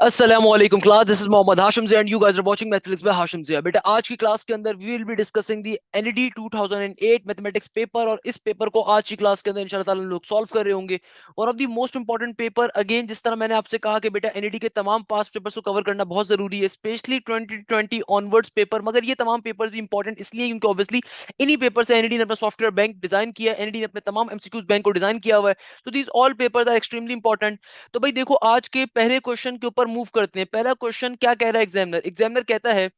Assalamualaikum class, this is Mohammad Hashim Zia and you guys are watching Mathematics by Hashim Zia। बेटा आज की class के अंदर we will be discussing the NED 2008 mathematics paper और इस paper को आज की क्लास के अंदर इंशाल्लाह ताला हम लोग सॉल्व कर रहे होंगे। One of the most important paper, again जिस तरह मैंने आपसे कहा कि बेटा NED के तमाम पास्ट पेपर्स को कवर करना बहुत जरूरी है, स्पेशली 2020 ऑनवर्ड्स पेपर। मगर ये तमाम पेपर्स भी इंपॉर्टेंट इसलिए क्योंकि ऑब्वियसली इन्हीं पेपर से NED ने अपना सॉफ्टवेयर बैंक डिजाइन किया है, NED ने अपने तमाम MCQs बैंक को डिजाइन किया हुआ है। तो these all papers are extremely important. तो भाई देखो आज के पहले क्वेश्चन के ऊपर मूव करते हैं। पहला क्वेश्चन क्या कह रहा है एग्जामिनर? एग्जामिनर कहता है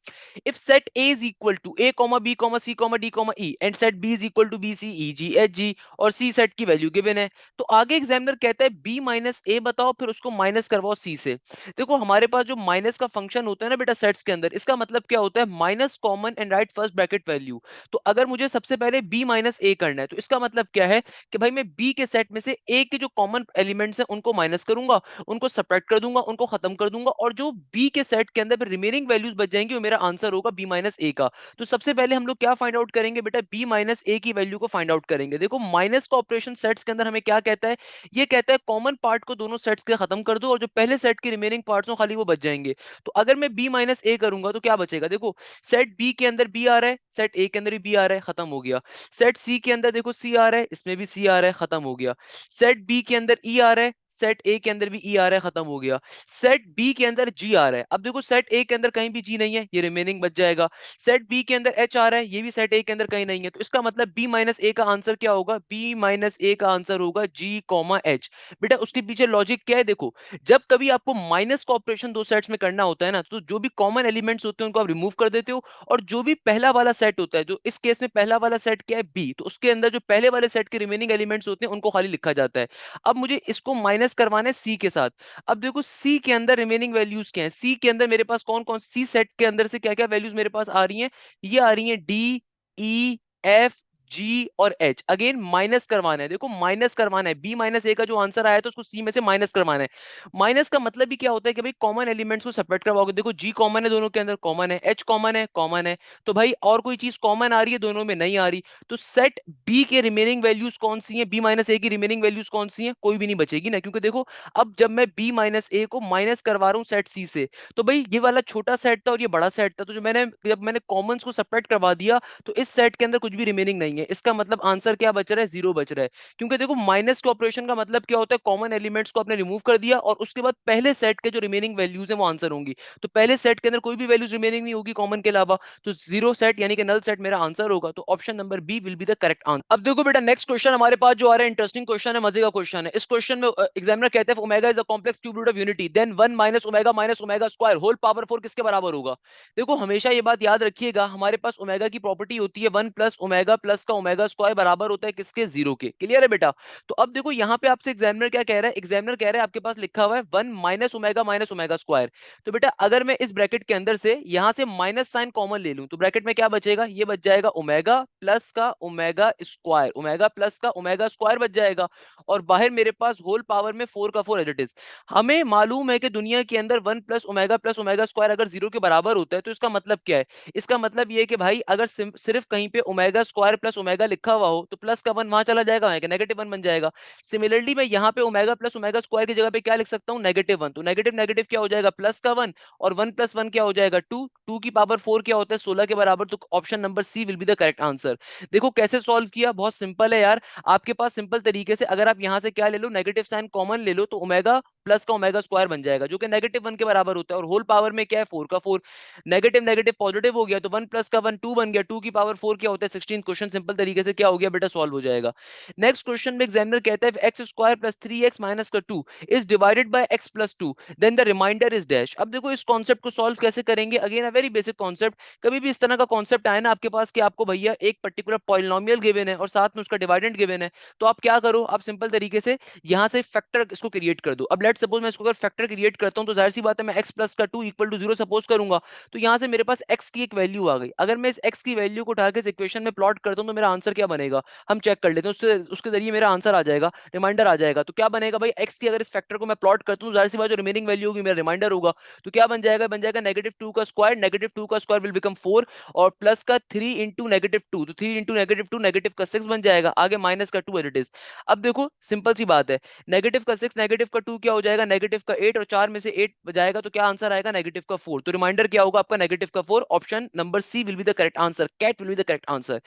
if set A is equal to A, B, C, D, E and set B is equal to B, C, E, G, H, G और C सेट की वैल्यू गिवन है। तो आगे एग्जामिनर कहता है B माइनस A बताओ, फिर उसको माइनस करवाओ C से। देखो हमारे पास जो माइनस का फंक्शन होता है ना बेटा सेट्स के अंदर, इसका मतलब क्या होता है? Minus common and right first bracket value. तो अगर मुझे सबसे पहले B माइनस A करना है तो इसका मतलब क्या है कि भाई मैं B के सेट में से A के जो कॉमन एलिमेंट्स हैं उनको माइनस करूंगा, उनको सब्ट्रैक्ट कर दूंगा, उनको खत्म कर दूंगा, और जो बी के सेट के अंदर रिमेनिंग वैल्यूज बच जाएंगी वो मेरा आंसर होगा बी माइनस ए का। तो सबसे पहले हम लोग क्या फाइंड आउट करेंगे बेटा? बी माइनस ए की वैल्यू को फाइंड आउट करेंगे। देखो माइनस का ऑपरेशन सेट्स के अंदर हमें क्या कहता है? ये कहता है कॉमन पार्ट को दोनों सेट्स के खत्म कर दो और जो पहले सेट के रिमेनिंग पार्ट्स हो खाली वो बच जाएंगे। तो अगर मैं बी माइनस ए करूंगा तो क्या बचेगा? देखो सेट बी के अंदर बी आ रहा है, सेट ए के अंदर भी बी आ रहा है, खत्म हो गया। सेट सी के अंदर देखो सी आ रहा है, इसमें भी सी आ रहा है, खत्म हो गया। सेट बी के अंदर ई आ रहा है, सेट ए के अंदर भी ई आ रहा है, खत्म हो गया। सेट बी के अंदर जी आ रहा है, अब देखो सेट ए के अंदर कहीं भी जी नहीं है, ये रिमेनिंग बच जाएगा। सेट बी के अंदर एच आ रहा है, ये भी सेट ए के अंदर कहीं नहीं है। तो इसका मतलब बी माइनस ए का आंसर क्या होगा? बी माइनस ए का आंसर होगा जी कॉमा एच। बेटा उसके पीछे लॉजिक क्या है? देखो जब कभी आपको माइनस का ऑपरेशन दो सेट्स में करना होता है ना, तो जो भी कॉमन एलिमेंट्स होते हैं उनको आप रिमूव कर देते हो, और जो भी पहला वाला सेट होता है, जो इस केस में पहला वाला सेट क्या है? बी, तो उसके अंदर जो पहले वाले सेट के रिमेनिंग एलिमेंट्स होते हैं उनको खाली लिखा जाता है। अब मुझे इसको माइनस करवाना है सी के साथ। अब देखो सी के अंदर रिमेनिंग वैल्यूज क्या है? सी के अंदर मेरे पास कौन कौन सी सेट के अंदर से क्या क्या वैल्यूज मेरे पास आ रही हैं? ये आ रही हैं डी, ई, एफ, जी और एच। अगेन माइनस करवाना है, देखो माइनस करवाना है। बी माइनस ए का जो आंसर आया था उसको सी में से माइनस करवाना है। माइनस का मतलब भी क्या होता है कि भाई कॉमन एलिमेंट्स को सेपरेट करवाओगे। देखो जी कॉमन है, दोनों के अंदर कॉमन है, एच कॉमन है, कॉमन है। तो भाई और कोई चीज कॉमन आ रही है? दोनों में नहीं आ रही। तो सेट बी के रिमेनिंग वैल्यूज कौन सी हैं? बी माइनस ए की रिमेनिंग वैल्यूज कौन सी हैं? कोई भी नहीं बचेगी ना, क्योंकि देखो अब जब मैं बी माइनस ए को माइनस करवा रहा हूँ सेट सी से, तो भाई ये वाला छोटा सेट था और ये बड़ा सेट था, तो जो मैंने जब मैंने कॉमन्स को सेपरेट करवा दिया तो इस सेट के अंदर कुछ भी रिमेनिंग नहीं है। इसका मतलब आंसर क्या बच रहा है? जीरो बच रहा है। क्योंकि देखो माइनस के ऑपरेशन का मतलब क्या होता है? कॉमन एलिमेंट्स को आपने रिमूव कर दिया और उसके बाद पहले सेट के जो रिमेनिंग वैल्यूज है वो आंसर होंगी। तो पहले सेट के अंदर कोई भी वैल्यूज रिमेनिंग नहीं होगी कॉमन के अलावा, तो जीरो सेट यानी कि नल सेट मेरा आंसर होगा। तो option number B will be the correct answer. अब देखो बेटा नेक्स्ट क्वेश्चन हमारे पास जो आ रहा है इंटरेस्टिंग क्वेश्चन है, मजे का क्वेश्चन है। इस क्वेश्चन में एग्जामिनर कहते हैं omega is a complex cube root of unity, then 1 minus omega square whole power 4 किसके बराबर होगा? देखो हमेशा ये बात याद रखिएगा, हमारे पास ओमेगा की प्रॉपर्टी होती है 1 प्लस ओमेगा प्लस का ओमेगा स्क्वायर बराबर होता है किसके? जीरो के। क्लियर है बेटा? तो अब देखो यहाँ पे आपसे एग्जामिनर क्या कह रहा है? एग्जामिनर कह रहा है आपके पास लिखा हुआ है 1 माइनस ओमेगा स्क्वायर। तो बेटा अगर मैं इस ब्रैकेट के अंदर से यहां से माइनस साइन कॉमन ले लूं तो ब्रैकेट में क्या बचेगा? ये बच जाएगा ओमेगा प्लस का ओमेगा स्क्वायर, ओमेगा प्लस का ओमेगा स्क्वायर बच जाएगा। और बाहर मेरे पास होल पावर में 4 का 4 एज इट इज। हमें मालूम है कि दुनिया के अंदर 1 प्लस ओमेगा स्क्वायर अगर जीरो के बराबर होता है तो इसका मतलब क्या है? इसका मतलब ये है कि भाई अगर सिर्फ कहीं पे ओमेगा स्क्वायर प्लस ओमेगा लिखा हुआ हो तो प्लस का 1 वहां चला जाएगा, वहां नेगेटिव 1 बन जाएगा। सिमिलरली मैं यहाँ पे ओमेगा प्लस ओमेगा स्क्वायर की जगह पे क्या लिख सकता हूँ? नेगेटिव 1। तो नेगेटिव नेगेटिव क्या हो जाएगा? प्लस का 1, और 1 प्लस 1 क्या हो जाएगा? 2। 2 की पावर 4 क्या होता है? 16 के बराबर। तो option number C will be the correct answer. देखो कैसे सॉल्व किया, बहुत सिंपल है यार। आपके पास सिंपल तरीके से अगर आप यहां से क्या ले लो, नेगेटिव साइन कॉमन ले लो, तो ओमेगा प्लस का ओमेगा स्क्वायर बन जाएगा जो कि नेगेटिव 1 के बराबर होता है, और होल पावर में क्या है? 4 का 4। नेगेटिव नेगेटिव पॉजिटिव हो गया तो 1 प्लस का 1 2 बन गया, 2 की पावर 4 क्या होता है? 16। क्वेश्चन सिंपल तरीके से क्या हो गया बेटा? सॉल्व हो जाएगा। नेक्स्ट क्वेश्चन में एग्जामिनर कहता है x square plus 3x minus का 2 is divided by x plus 2, then the remainder is dash. अब देखो इस कॉन्सेप्ट को सॉल्व कैसे करेंगे? Again a very basic concept. कभी भी इस तरह का कॉन्सेप्ट आए ना आपके पास कि आपको भैया एक पर्टिकुलर पॉलिनोमियल गिवन है और साथ में उसका डिवाइडेंड गिवन है, तो आप क्या करो? आप सिंपल तरीके से यहां से फैक्टर इसको क्रिएट कर दो। अब लेट सपोज मैं इसको अगर फैक्टर क्रिएट करता हूं तो जाहिर सी बात है मैं x प्लस का 2 इक्वल टू 0 सपोज करूंगा। तो यहां से मेरे पास x की एक वैल्यू आ गई। अगर मैं इस x की वैल्यू को उठा के इस इक्वेशन में प्लॉट करता हूं तो मेरा आंसर क्या बनेगा, हम चेक कर लेते हैं, उससे उसके जरिए मेरा आंसर आ जाएगा, रिमाइंडर आ जाएगा। तो क्या बनेगा भाई, एक्स की अगर इस फैक्टर को मैं प्लॉट करता हूँ, जाहिर सी बात जो रिमेनिंग वैल्यू होगी मेरा रिमाइंडर होगा। तो क्या बन जाएगा -2 का स्क्वायर, -2 का स्क्वायर विल बिकम 4, और प्लस का 3 इंटू -2, तो 3 इंटू -2 नेगेटिव का 6 बन जाएगा, आगे माइनस का 2 एज इट इज। अब देखो सिंपल सी बात है, नेगेटिव का 6 नेगेटिव का 2 क्या हो जाएगा, नेगेटिव का 8, और 4 में से 8 जाएगा तो क्या आंसर आएगा, नेगेटिव का 4। तो रिमाइंडर क्या होगा आपका, नेगेटिव का 4। Option number C will be the correct answer, cat will be the correct answer.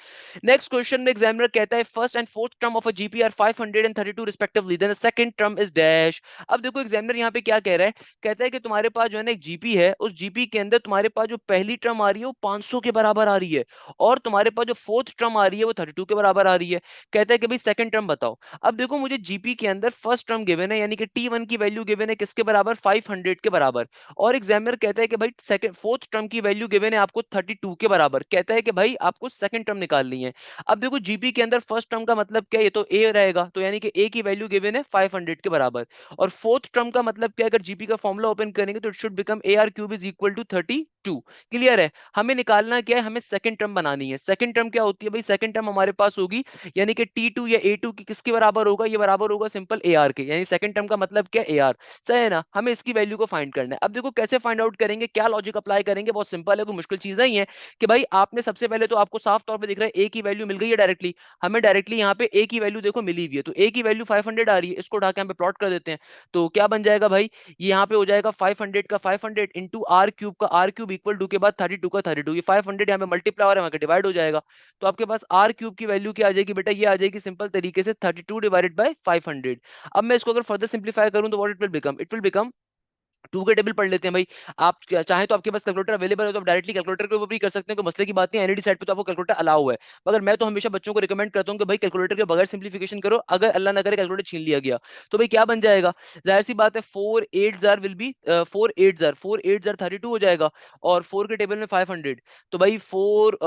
Next question में एग्जामिनर कहता है first and fourth term of a GP are 532 respectively, then the second term is dash. अब देखो examiner यहाँ पे क्या कह रहा है, कहता है कि तुम्हारे पास जो है ना एक जीपी है, उस जीपी के अंदर तुम्हारे पास जो पहली टर्म आ रही है वो 500 के बराबर आ रही है, और तुम्हारे पास जो फोर्थ टर्म आ रही है वो 32 के बराबर आ रही है। कहता है कि भाई सेकंड टर्म बताओ। अब देखो मुझे जीपी के अंदर फर्स्ट टर्म गिवन है, यानी कि T1 की वैल्यू गिवन है किसके बराबर, 500 के बराबर, और एग्जामिनर कहता है कि भाई सेकंड फोर्थ टर्म की वैल्यू गिवन है आपको 32 के बराबर, कहता है कि भाई आपको सेकंड टर्म निकालनी है। अब देखो जीपी के अंदर फर्स्ट टर्म का मतलब क्या है, ये तो ए रहेगा, तो यानी कि ए की वैल्यू गिवन है 500 के बराबर, और फोर्थ टर्म का मतलब क्या है, अगर जीपी का फॉर्मूला ओपन करेंगे तो it should become a r cube is equal to 32। Clear है, हमें निकालना क्या है, हमें सेकंड टर्म बनानी है। सेकंड टर्म क्या होती है भाई, सेकंड टर्म हमारे पास होगी, यानी कि T2 या A2 की किसके बराबर होगा, ये बराबर होगा सिंपल ए आर के, यानी सेकंड टर्म का मतलब क्या, ए आर। सही है ना, हमें इसकी वैल्यू को फाइंड करना है। अब देखो कैसे फाइंड आउट करेंगे, क्या लॉजिक अप्लाई करेंगे, बहुत सिंपल है, कोई मुश्किल चीज नहीं है। कि भाई आपने सबसे पहले तो आपको साफ तौर पे दिख रहा है ए की वैल्यू मिल गई है डायरेक्टली, हमें डायरेक्टली यहाँ पे ए की वैल्यू देखो मिली हुई है, तो ए की वैल्यू 500 आ रही है, इसको उठा के यहाँ पे प्लॉट कर देते हैं। तो क्या बन जाएगा भाई, ये यहाँ पे हो जाएगा 500 का 500 इंटू आर क्यूब का आर क्यूब इक्वल टू के बाद 32 का 32, ये 500 यहाँ पे मल्टीप्लाई और वहां डिवाइड हो जाएगा। तो आपके पास आर क्यूब की वैल्यू क्या आ जाएगी बेटा, ये आ जाएगी सिंपल तरीके से 32 डिवाइडेड बाय 500। अब मैं इसको अगर फर्दर सिंप्लीफाई करूं तो व्हाट इट विल बिकम 2 के टेबल पढ़ लेते हैं भाई। आप चाहे तो आपके पास कैलकुलेटर अवेलेबल है तो आप डायरेक्टली कैलकुलेटर के ऊपर भी कर सकते हैं, कोई मसले की बात नहीं है, एनईडी साइड पे तो आपको कैलकुलेटर अलाउ है। मगर मैं तो हमेशा बच्चों को रिकमेंड करता हूं कि भाई कैलकुलेटर के बगैर सिंप्लीफिकेशन करो, अगर अल्लाह ना करे कैलकुलेटर छीन लिया गया तो भाई क्या बन जाएगा, जाहिर सी बात है 4 8 विल बी 4 8 32 हो जाएगा, और 4 के टेबल में 500, तो भाई 4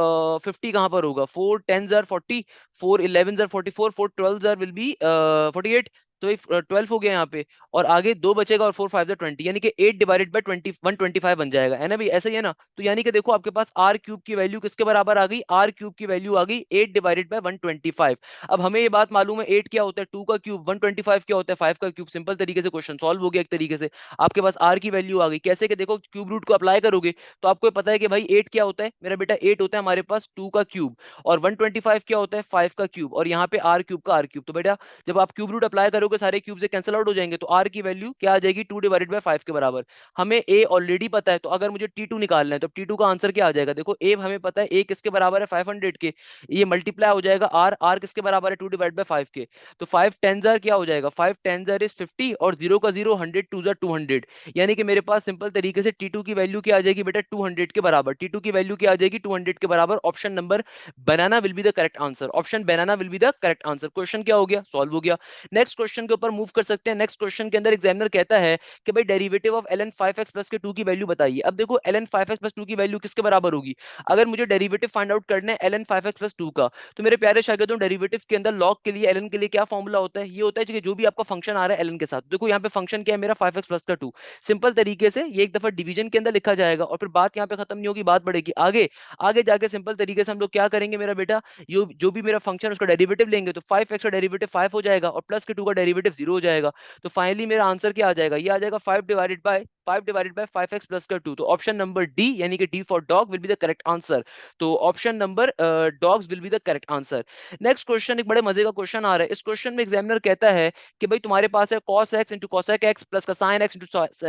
50 कहां पर होगा, 4 10 40, 4 11 44, 4 12 विल बी 48, तो भाई 12 हो गया यहाँ पे, और आगे 2 बचेगा, और 4 5 20, यानी कि 8 डिवाइडेड बाय 125 बन जाएगा, है ना भाई, ऐसा ही है ना। तो यानी कि देखो आपके पास आर क्यूब की वैल्यू किसके बराबर आ गई, आर क्यूब की वैल्यू आ गई 8 डिवाइडेड बाय 125। अब हमें ये बात मालूम है 8 क्या होता है 2 का क्यूब, 125 क्या होता है 5 का क्यूब, सिंपल तरीके से क्वेश्चन सॉल्व हो गया एक तरीके से। आपके पास आर की वैल्यू आ गई, कैसे कि देखो क्यूब रूट को अप्लाई करोगे तो आपको पता है कि भाई 8 क्या होता है मेरा बेटा, 8 होता है हमारे पास 2 का क्यूब, और 125 क्या होता है 5 का क्यूब, और यहाँ पे आर क्यूब का आर क्यूब। तो बेटा जब आप क्यूब रूट अप्लाई करोगे सारे क्यूब से कैंसिल आउट हो जाएंगे, तो आर की वैल्यू क्या आ जाएगी 2 डिवाइडेड बाय 5 के बराबर। हमें ए ऑलरेडी पता है, तो अगर मुझे T2 निकालना है तो T2 का आंसर क्या आ जाएगा, देखो ए हमें पता है ए किसके बराबर है 500 के, ये मल्टीप्लाई हो जाएगा आर, आर किसके बराबर है 2 डिवाइड बाय 5 के, तो 5 10 जार क्या हो जाएगा, 5 10 जार इज 50, और 0 का 0 100 2 जार 200, यानी कि मेरे पास सिंपल तरीके से T2 की वैल्यू क्या आ जाएगी बेटा 200 के बराबर, T2 की वैल्यू क्या आ जाएगी 200 के बराबर। Option number banana will be the correct answer, option banana will be the correct answer. Question क्या हो गया, सॉल्व हो गया। नेक्स्ट क्वेश्चन के ऊपर मूव कर सकते हैं। नेक्स्ट क्वेश्चन के अंदर एग्जामिनर कहता है कि भाई derivative of ln 5x plus के 2 की वैल्यू बताइए। अब देखो ln 5x प्लस 2 की वैल्यू किसके बराबर होगी, अगर मुझे डेरिवेटिव फाइंड आउट करना है ln 5x प्लस 2 का, तो मेरे प्यारे शागिर्दों डेरिवेटिव के अंदर log के लिए ln के लिए क्या फॉर्मूला होता है, ये होता है कि जो भी आपका फंक्शन आ रहा है ln के साथ, देखो यहाँ पे फंक्शन क्या है मेरा 5x प्लस का 2, सिंपल तरीके से ये एक दफा डिवीजन के अंदर लिखा जाएगा, और फिर बात यहाँ पे खत्म नहीं होगी, बात बढ़ेगी आगे। आगे जाके सिंपल तरीके से हम लोग क्या करेंगे मेरा बेटा, जो भी मेरा फंक्शन उसका डेरिवेटिव लेंगे, तो 5x का डेरिवेटिव 5 हो जाएगा, और प्लस के 2 का डेरिवेटिव 0 हो जाएगा। तो फाइनली मेरा आंसर क्या आ जाएगा, ये आ जाएगा 5 डिवाइडेड बाय 5x प्लस का 2। तो ऑप्शन नंबर डी यानी कि D for dog will be the correct answer. तो option number dogs will be the correct answer. Next question एक बड़े मजे का क्वेश्चन आ रहा है। इस क्वेश्चन में एग्जामिनर कहता है कि भाई तुम्हारे पास है cos x into cosec x plus का sin x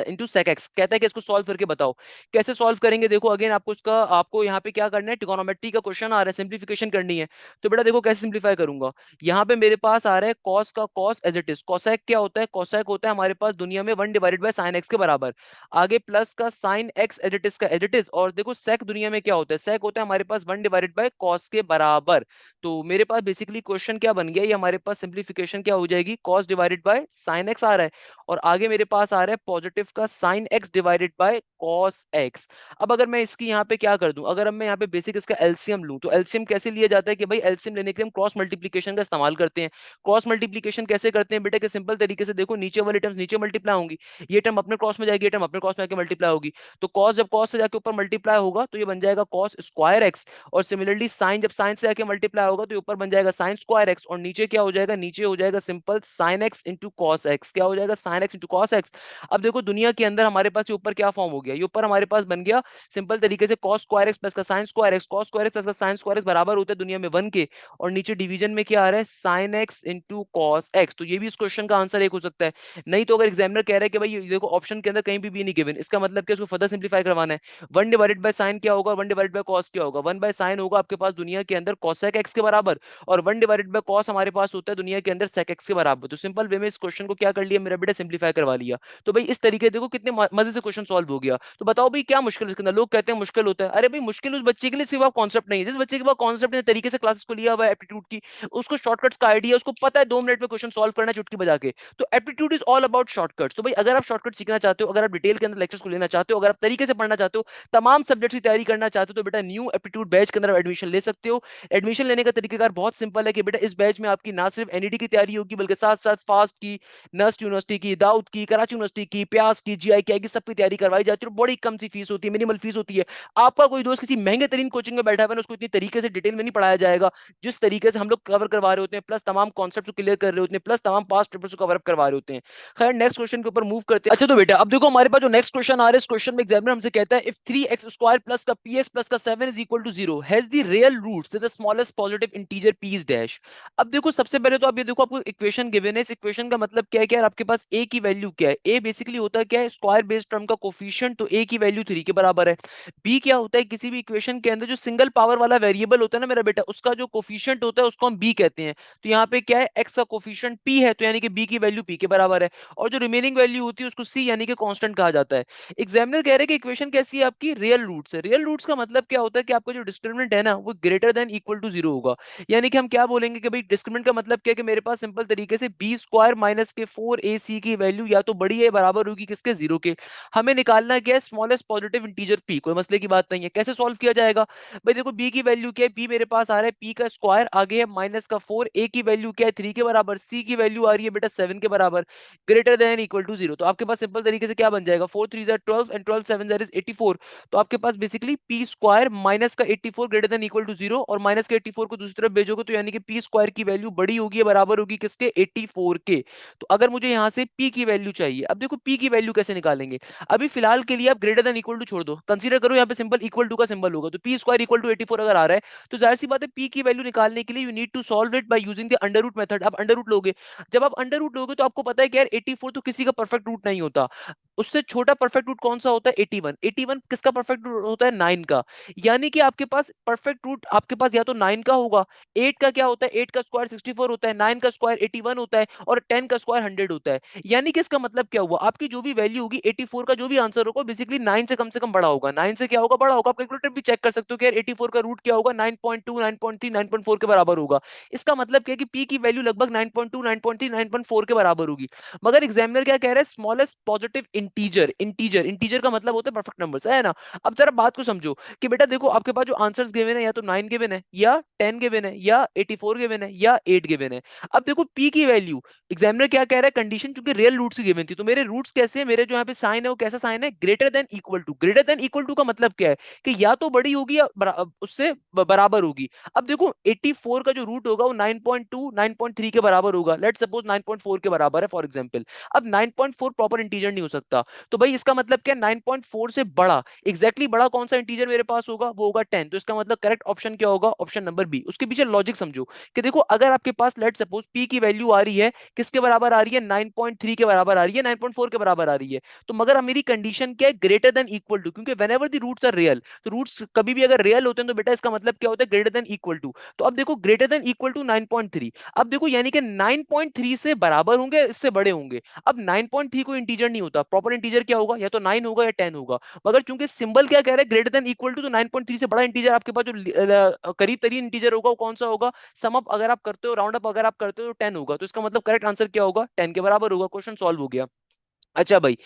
into sec x, कहता है कि इसको सॉल्व करके बताओ। कैसे सॉल्व करेंगे, देखो अगेन आपको यहाँ पे क्या करना है, ट्रिगोनोमेट्री का क्वेश्चन आ रहा है, सिंप्लीफिकेशन करनी है। तो बेटा देखो कैसे सिंप्लीफाई करूंगा, यहाँ पे मेरे पास आ रहा है cos का cos as it is, cosec क्या होता है, cosec होता है हमारे पास दुनिया में 1 डिवाइडेड बाय sin x के बराबर, आगे प्लस का sin x as it is का एज इट इज, और देखो sec दुनिया में क्या होता है, sec होता है हमारे पास 1 डिवाइडेड बाय cos के बराबर। तो मेरे पास बेसिकली क्वेश्चन क्या बन गया, ये हमारे पास सिंप्लीफिकेशन क्या हो जाएगी, cos divided by sin x आ रहा है, और आगे मेरे पास आ रहा है पॉजिटिव का sin x divided by cos x। अब अगर मैं इसकी यहाँ पे क्या कर दूं, अगर अब मैं यहाँ पे बेसिक इसका एलसीएम लूं, तो एलसीएम कैसे लिया जाता है कि भाई एलसीएम लेने के लिए हम क्रॉस मल्टीप्लीकेशन का इस्तेमाल करते हैं। क्रॉस मल्टीप्लीकेशन कैसे करते हैं बेटा, कि सिंपल तरीके से देखो नीचे वाली टर्म्स नीचे मल्टीप्लाई होंगी, ये टर्म अपने क्रॉस में जाएगी, ये टर्म अपने कॉस में आके मल्टीप्लाई होगी। तो कॉस जब कॉस से जाके ऊपर मल्टीप्लाई होगा तो ये बन जाएगा कॉस स्क्वायर एक्स, और सिमिलरली साइन जब साइन से जाके मल्टीप्लाई होगा तो ये ऊपर बन जाएगा साइन स्क्वायर एक्स, और नीचे क्या हो जाएगा, नीचे हो जाएगा simple sine x into cos x. क्या हो जाएगा, sine x into cos x. अब देखो दुनिया के अंदर हमारे पास ये ऊपर क्या फॉर्म हो गया, ये ऊपर हमारे पास बन गया सिंपल तरीके से कॉस स्क्वायर एक्स प्लस का sine square x, cos square x plus का साइन स्क्वायर एक्स बराबर होता है दुनिया में 1 के, और नीचे डिवीजन में क्या आ रहा है, sine x into cos x. तो ये भी इस क्वेश्चन का आंसर एक हो सकता है। नहीं तो अगर एग्जामिनर कह रहा है कि भाई ये देखो ऑप्शन के अंदर कहीं भी नहीं गिवन, इसका मतलब क्या, इसको फर्दर सिंप्लीफाई करवाना है। 1/साइन क्या होगा, 1/कॉस क्या होगा, 1/साइन होगा आपके पास दुनिया के अंदर कॉसेक एक्स के बराबर, और 1/कॉस हमारे पास होता है दुनिया के अंदर सेक एक्स के बराबर। तो सिंपल वे में इस क्वेश्चन को क्या कर लिया मेरा बेटा, सिंप्लीफाई करवा लिया। तो भाई इस तरीके देखो कितने मजे से क्वेश्चन सॉल्व हो गया। तो बताओ भाई क्या मुश्किल है इसके अंदर, लोग कहते हैं मुश्किल होता है, अरे भाई मुश्किल उस बच्चे के लिए सिर्फ कॉन्सेप्ट नहीं है, जिस बच्चे के पास कॉन्सेप्ट तरीके से क्लासेस को लिया हुआ है एप्टीट्यूड की, उसको शॉर्टकट्स का आइडिया, उसको पता है 2 मिनट में क्वेश्चन सॉल्व करना है चुटकी बजा के। तो aptitude is all about shortcuts. तो भाई अगर आप शॉर्टकट सीखना चाहते हो, अगर आप डिटेल के अंदर लेक्चर्स को लेना चाहते हो, अगर आप तरीके से पढ़ना चाहते हो, तमाम सब्जेक्ट्स की तैयारी करना चाहते हो, तो बेटा न्यू एप्टीट्यूड बैच के अंदर आप एडमिशन ले सकते हो। एडमिशन लेने का तरीकाकार बहुत सिंपल है कि बेटा इस बैच में आपकी ना सिर्फ एनईडी की तैयारी होगी, बल्कि साथ साथ फास्ट की, नस्ट यूनिवर्सिटी की, दाऊद की, कराची यूनिवर्सिटी की, प्यास की, जीआई की सबकी तैयारी करवाई जाती है, और बड़ी कम सी फीस होती है, मिनिमल फीस होती है। आपका कोई दोस्त किसी महंगे तरीन कोचिंग में बैठा हुआ है, उसको इतनी तरीके से डिटेल में नहीं पढ़ाया जाएगा जिस तरीके से हम लोग कवर करवा रहे होते हैं, प्लस तमाम कॉन्सेप्ट को क्लियर कर रहे होते हैं, प्लस तमाम पास्ट पेपर्स को कवर अप करवा रहे होते हैं। खैर नेक्स्ट क्वेश्चन के ऊपर मूव करते हैं। अच्छा तो बेटा अब देखो हमारे पास जो नेक्स्ट क्वेश्चन आ रहा है, इस क्वेश्चन में एग्जामिनर हमसे कहता है इफ 3x स्क्वायर प्लस का px प्लस का 7 is equal to 0 has the real roots the smallest positive integer p is dash. अब देखो सबसे पहले तो आप ये देखो आपको इक्वेशन गिवन है, इस इक्वेशन का मतलब क्या है, क्या आपके पास a की वैल्यू क्या है, a बेसिकली होता है क्या है, स्क्वायर बेस्ड टर्म का कोफिशिएंट, तो a की वैल्यू 3 के बराबर है। b क्या होता है, किसी भी इक्वेशन के अंदर जो सिंगल पावर वाला वेरिएबल होता है ना मेरा बेटा, उसका जो कोफिशिएंट होता है उसको हम b कहते हैं। तो यहाँ पे क्या है, x का कोफिशिएंट p है, तो यानी कि b की वैल्यू p के बराबर है, और जो रिमेनिंग वैल्यू होती है उसको c यानी कि कांस्टेंट कहा जाता है। एग्जामिनर कह रहे हैं कि इक्वेशन कैसी है आपकी, रियल रूट्स है। रियल रूट्स का मतलब क्या होता है कि आपका जो डिस्क्रिमिनेंट है ना वो ग्रेटर देन इक्वल टू 0 होगा। यानी कि हम क्या बोलेंगे कि भाई डिस्क्रिमिनेंट का मतलब क्या है कि मेरे पास सिंपल तरीके से बी स्क्वायर माइनस के 4ac की वैल्यू या तो बड़ी है बराबर होगी किसके, 0 के। हमें निकालना क्या है, स्मॉलेस्ट पॉजिटिव इंटीजर p, कोई मसले की बात नहीं है। कैसे सॉल्व किया जाएगा, भाई देखो b की वैल्यू क्या है, b मेरे पास आ रहा है p का स्क्वायर, आगे है माइनस का 4, a की वैल्यू क्या है 3 के बराबर, c की वैल्यू आ रही है बेटा 7 के बराबर, ग्रेटर देन इक्वल टू 0। तो आपके पास सिंपल तरीके से क्या बन जाएगा, 4 3 12 एंड 12 7 इज 84। तो आपके पास बेसिकली पी स्क्वायर माइनस का 84 ग्रेटर देन इक्वल टू 0, और माइनस के 84 को दूसरी तरफ भेजोगे तो यानी कि पी स्क्वायर की वैल्यू बड़ी होगी या बराबर होगी किसके, 84 के। तो अगर मुझे यहां से पी की वैल्यू चाहिए, अब देखो पी की वैल्यू कैसे निकालेंगे, अभी फिलहाल के लिए आप ग्रेटर देन इक्वल टू छोड़ दो, कंसीडर करो यहाँ पे सिंपल इक्वल टू का सिंबल होगा, तो पी स्क्वायर इक्वल टू 84 अगर आ रहा है, तो जाहिर सी बात है पी की वैल्यू निकालने के लिए you need to solve it by using the under root method. आप अंडर रूट लोगे, जब आप अंडर रूट लोगे तो आपको पता है कि यार 84 तो किसी का परफेक्ट रूट नहीं होता, उससे छोटा परफेक्ट रूट कौन सा होता है, 81। 81 किसका परफेक्ट रूट होता है, 9 का। यानी कि आपके पास परफेक्ट रूट आपके पास या तो 9 का होगा, 8 का क्या होता है, 8 का स्क्वायर 64 होता है, 9 का स्क्वायर 81 होता है, और 10 का स्क्वायर 100 होता है। यानी कि इसका मतलब क्या हुआ, आपकी जो भी वैल्यू होगी 84 का जो भी आंसर होगा बेसिकली 9 से कम से कम बड़ा होगा। 9 से क्या होगा, बड़ा होगा। आप कैलकुलेटर भी चेक कर सकते हो कि यार 84 का रूट क्या होगा, 9.2 9.3 9.4 के बराबर होगा। इसका मतलब क्या है कि पी की वैल्यू लगभग 9.2 9.3 9.4 के बराबर होगी। मगर एग्जामिनर क्या कह रहा है, smallest positive integer. Integer integer का मतलब होता है परफेक्ट नंबर, है ना। अब जरा बात को समझो कि बेटा देखो आपके पास जो आंसर्स गिवन है या तो 9 गिवन है, या 10 गिवन है, या 84 गिवन है, या 8 गिवन है। अब देखो पी की वैल्यू, एग्जामिनर क्या कह रहा है, कंडीशन चूंकि रियल रूट्स की गिवन थी, तो मेरे रूट्स कैसे है, मेरे जो यहाँ पे साइन है वो कैसा साइन है, greater than equal to. Greater than equal to का मतलब क्या है कि या तो बड़ी होगी या उससे बराबर होगी। अब देखो 84 का जो रूट होगा वो 9.2 9.3 के बराबर होगा, लेट्स सपोज 9.4 के बराबर है फॉर एग्जांपल। अब 9.4 प्रॉपर इंटीजर नहीं हो सकता, तो भाई इसका मतलब क्या, 9.4 से बड़ा, एग्जैक्टली बड़ा कौन सा इंटीजर मेरे पास होगा, वो होगा 10। तो इसका मतलब करेक्ट ऑप्शन क्या होगा, ऑप्शन नंबर बी। उसके पीछे लॉजिक समझो कि देखो अगर आपके पास लेट सपोज पी की वैल्यू आ रही है किसके बराबर आ रही है, 9.3 के बराबर आ रही है, 9.4 के बराबर आ रही है, तो मगर अब मेरी कंडीशन क्या है, ग्रेटर देन इक्वल टू, क्योंकि whenever the roots are real, तो रूट्स कभी भी अगर रियल होते हैं तो बेटा इसका मतलब क्या होता है, ग्रेटर देन इक्वल टू। तो अब देखो ग्रेटर देन इक्वल टू 9.3, अब देखो यानी कि 9.3 से बराबर होंगे, इससे बड़े होंगे। अब 9.3 को इंटीजर नहीं होता, प्रॉपर इंटीजर क्या होगा, या तो 9 होगा या 10 होगा। मगर चूंकि सिंबल क्या कह रहा है, ग्रेटर देन इक्वल टू, तो 9.3 से बड़ा इंटीजर आपके पास जो करीब तरीन इंटीजर होगा वो कौन सा होगा, सम अप अगर आप करते हो, राउंड अप अगर आप करते हो तो 10 होगा। तो इसका मतलब करेक्ट आंसर क्या होगा, 10 के बराबर होगा। क्वेश्चन सॉल्व हो गया। अच्छा भाई,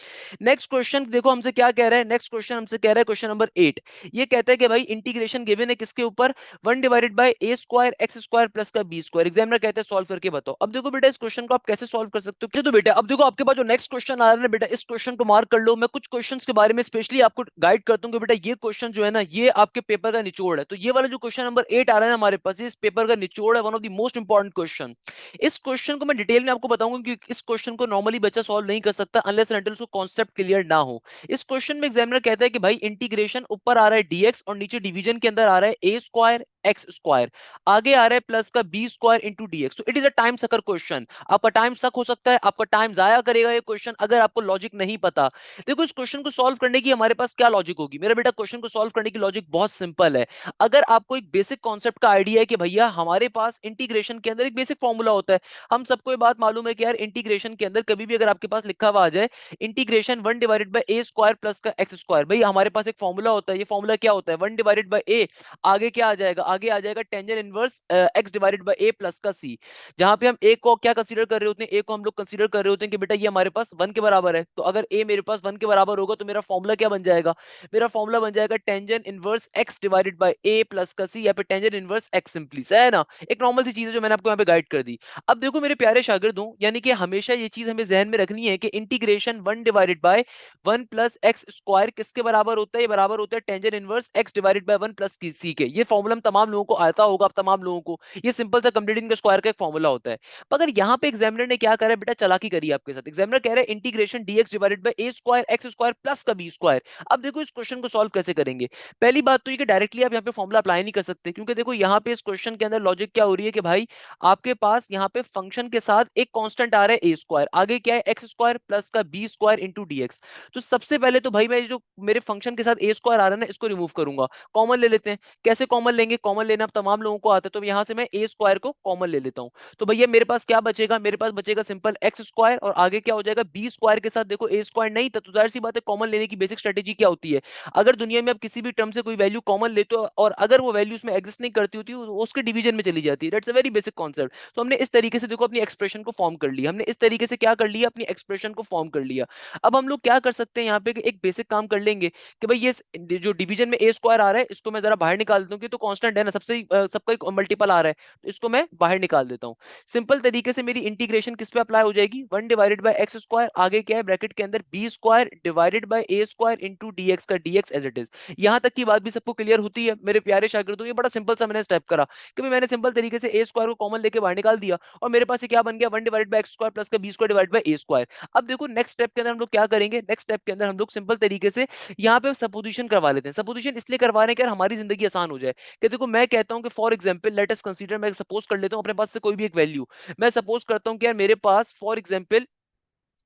नेक्स्ट क्वेश्चन देखो हमसे क्या कह रहा है। नेक्स्ट क्वेश्चन हमसे कह रहा है क्वेश्चन नंबर 8। ये कहता है कि भाई इंटीग्रेशन गिवन है किसके ऊपर, 1/a² x² प्लस का b²। एग्जामिनर कहते हैं सॉल्व करके बताओ। अब देखो बेटा इस क्वेश्चन को आप कैसे सॉल्व कर सकते हो, तो बेटा अब देखो आपके पास जो नेक्स्ट क्वेश्चन आ रहा है ना बेटा, इस क्वेश्चन को मार्क कर लो। मैं कुछ क्वेश्चंस के बारे में स्पेशली आपको गाइड करता हूँ कि बेटा ये क्वेश्चन जो है ना ये आपके पेपर का निचोड़ है। तो ये वाला जो क्वेश्चन नंबर 8 आ रहा है ना हमारे पास, ये इस पेपर का निचोड़ है, one of the most important question. इस क्वेश्चन को मैं डिटेल में आपको बताऊंगा कि इस क्वेश्चन को नॉर्मली बच्चा सॉल्व नहीं कर सकता अनलेस एंड अनटिल उसको कॉन्सेप्ट क्लियर ना हो। इस क्वेश्चन में एग्जामिनर कहता है कि भाई इंटीग्रेशन ऊपर आ रहा है dx और नीचे डिवीजन के अंदर आ रहा है a²x², आगे आ रहा है प्लस का b² इंटू dx। तो it is a time sucker question. आपका टाइम सक हो सकता है, आपका टाइम जाया करेगा ये क्वेश्चन अगर आपको लॉजिक नहीं पता। देखो इस क्वेश्चन को सॉल्व करने की हमारे पास क्या लॉजिक होगी मेरा बेटा, क्वेश्चन को सॉल्व करने की लॉजिक बहुत सिंपल है। अगर आपको एक बेसिक कॉन्सेप्ट का आइडिया है कि भैया हमारे पास इंटीग्रेशन के अंदर एक बेसिक फॉर्मूला होता है। हम सबको ये बात मालूम है कि यार इंटीग्रेशन के अंदर कभी भी अगर आपके पास लिखा हुआ आ जाए इंटीग्रेशन 1/a² प्लस का x², भाई हमारे पास एक फॉर्मूला होता है। ये फॉर्मूला क्या होता है, 1/a, आगे क्या आ जाएगा, आगे आ जाएगा टेंजेंट इनवर्स x/a प्लस का c। जहां पे हम a को क्या कंसीडर कर रहे होते हैं, a को हम लोग कंसीडर कर रहे होते हैं कि बेटा ये हमारे पास 1 के बराबर है। तो अगर a मेरे पास 1 के बराबर होगा तो मेरा फॉर्मूला क्या बन जाएगा, मेरा फॉर्मूला बन जाएगा टेंजेंट इनवर्स x/a प्लस का c, या फिर टेंजेंट इनवर्स x सिंपली है ना। एक नॉर्मल सी चीज है जो मैंने आपको यहाँ पे गाइड कर दी। अब देखो मेरे प्यारे शागिर्दों, यानी कि हमेशा ये चीज हमें जहन में रखनी है कि इंटीग्रेशन 1/1 प्लस x² किसके बराबर होता है, ये बराबर होता है टेंजेंट इनवर्स x/1 प्लस की सी के। ये फॉर्मूला हम तमाम लोगों को आता होगा, आप तमाम लोगों को ये सिंपल सा कंप्लीटिंग द स्क्वायर का एक फॉर्मूला होता है। मगर यहाँ पे एग्जामिनर ने क्या करा है बेटा, चालाकी करी है आपके साथ। एग्जामिनर कह रहा है इंटीग्रेशन dx/a² x² प्लस का b²। अब देखो इस क्वेश्चन को सॉल्व कैसे करेंगे। पहली बात तो ये कि डायरेक्टली आप यहाँ पे फॉर्मूला अप्लाई नहीं कर सकते, क्योंकि देखो यहाँ पे इस क्वेश्चन के अंदर लॉजिक क्या हो रही है कि भाई आपके पास यहाँ पे फंक्शन के साथ एक कांस्टेंट आ रहा है a², आगे क्या है x² प्लस का b² इंटू dx। तो सबसे पहले तो भाई मैं जो मेरे फंक्शन के साथ a² आ रहा है ना इसको रिमूव करूंगा, कॉमन ले लेते हैं। कैसे कॉमन लेंगे, कॉमन लेना अब तमाम लोगों को आता है, तो यहाँ से मैं a² को कॉमन ले लेता हूँ। तो भैया मेरे पास क्या बचेगा, मेरे पास बचेगा सिंपल x² और आगे क्या हो जाएगा b² के साथ। देखो a² नहीं था तो जाहिर सी बात है कॉमन लेने की बेसिक स्ट्रेटेजी क्या होती है, अगर दुनिया में आप किसी भी टर्म से कोई वैल्यू कॉमन लेते हो और अगर वो वैल्यू उसमें एग्जिस्ट नहीं करती होती वो उसके डिवीजन में चली जाती है। That's a very basic concept. तो हमने इस तरीके से देखो अपनी एक्सप्रेशन को फॉर्म कर लिया, हमने इस तरीके से क्या कर लिया, अपनी एक्सप्रेशन को फॉर्म कर लिया। अब हम लोग क्या कर सकते हैं यहाँ पे कि एक बेसिक काम कर लेंगे कि भाई ये जो डिवीजन में a² आ रहा है इसको मैं जरा बाहर निकाल देता हूँ कि तो कांस्टेंट है ना, सबसे सबका मल्टीपल आ रहा है, तो इसको मैं बाहर निकाल देता हूँ। सिंपल तरीके से मेरी इंटीग्रेशन किस पे अप्लाई हो जाएगी, 1/x², आगे क्या है ब्रैकेट के अंदर b² divided by a² into dx का dx एज इट इज। यहां तक की बात भी सबको क्लियर होती है मेरे प्यारे शागिर्दों। ये बड़ा सिंपल सा मैंने स्टेप करा कि भाई मैंने सिंपल तरीके से a² को कॉमन लेके बाहर निकाल दिया और मेरे पास ये क्या बन गया, 1/x² प्लस का b² डिवाइड बाय a²। अब देखो नेक्स्ट स्टेप के अंदर हम लोग क्या करेंगे, नेक्स्ट स्टेप के अंदर हम लोग सिंपल तरीके से यहाँ पे सपोजिशन करवा लेते हैं। सपोजिशन इसलिए करवा रहे हैं कि यार हमारी जिंदगी आसान हो जाए। कि देखो मैं कहता हूँ कि for example let us consider, मैं सपोज कर लेता हूँ अपने पास से कोई भी एक वैल्यू, मैं सपोज करता हूँ कि यार मेरे पास फॉर एग्जाम्पल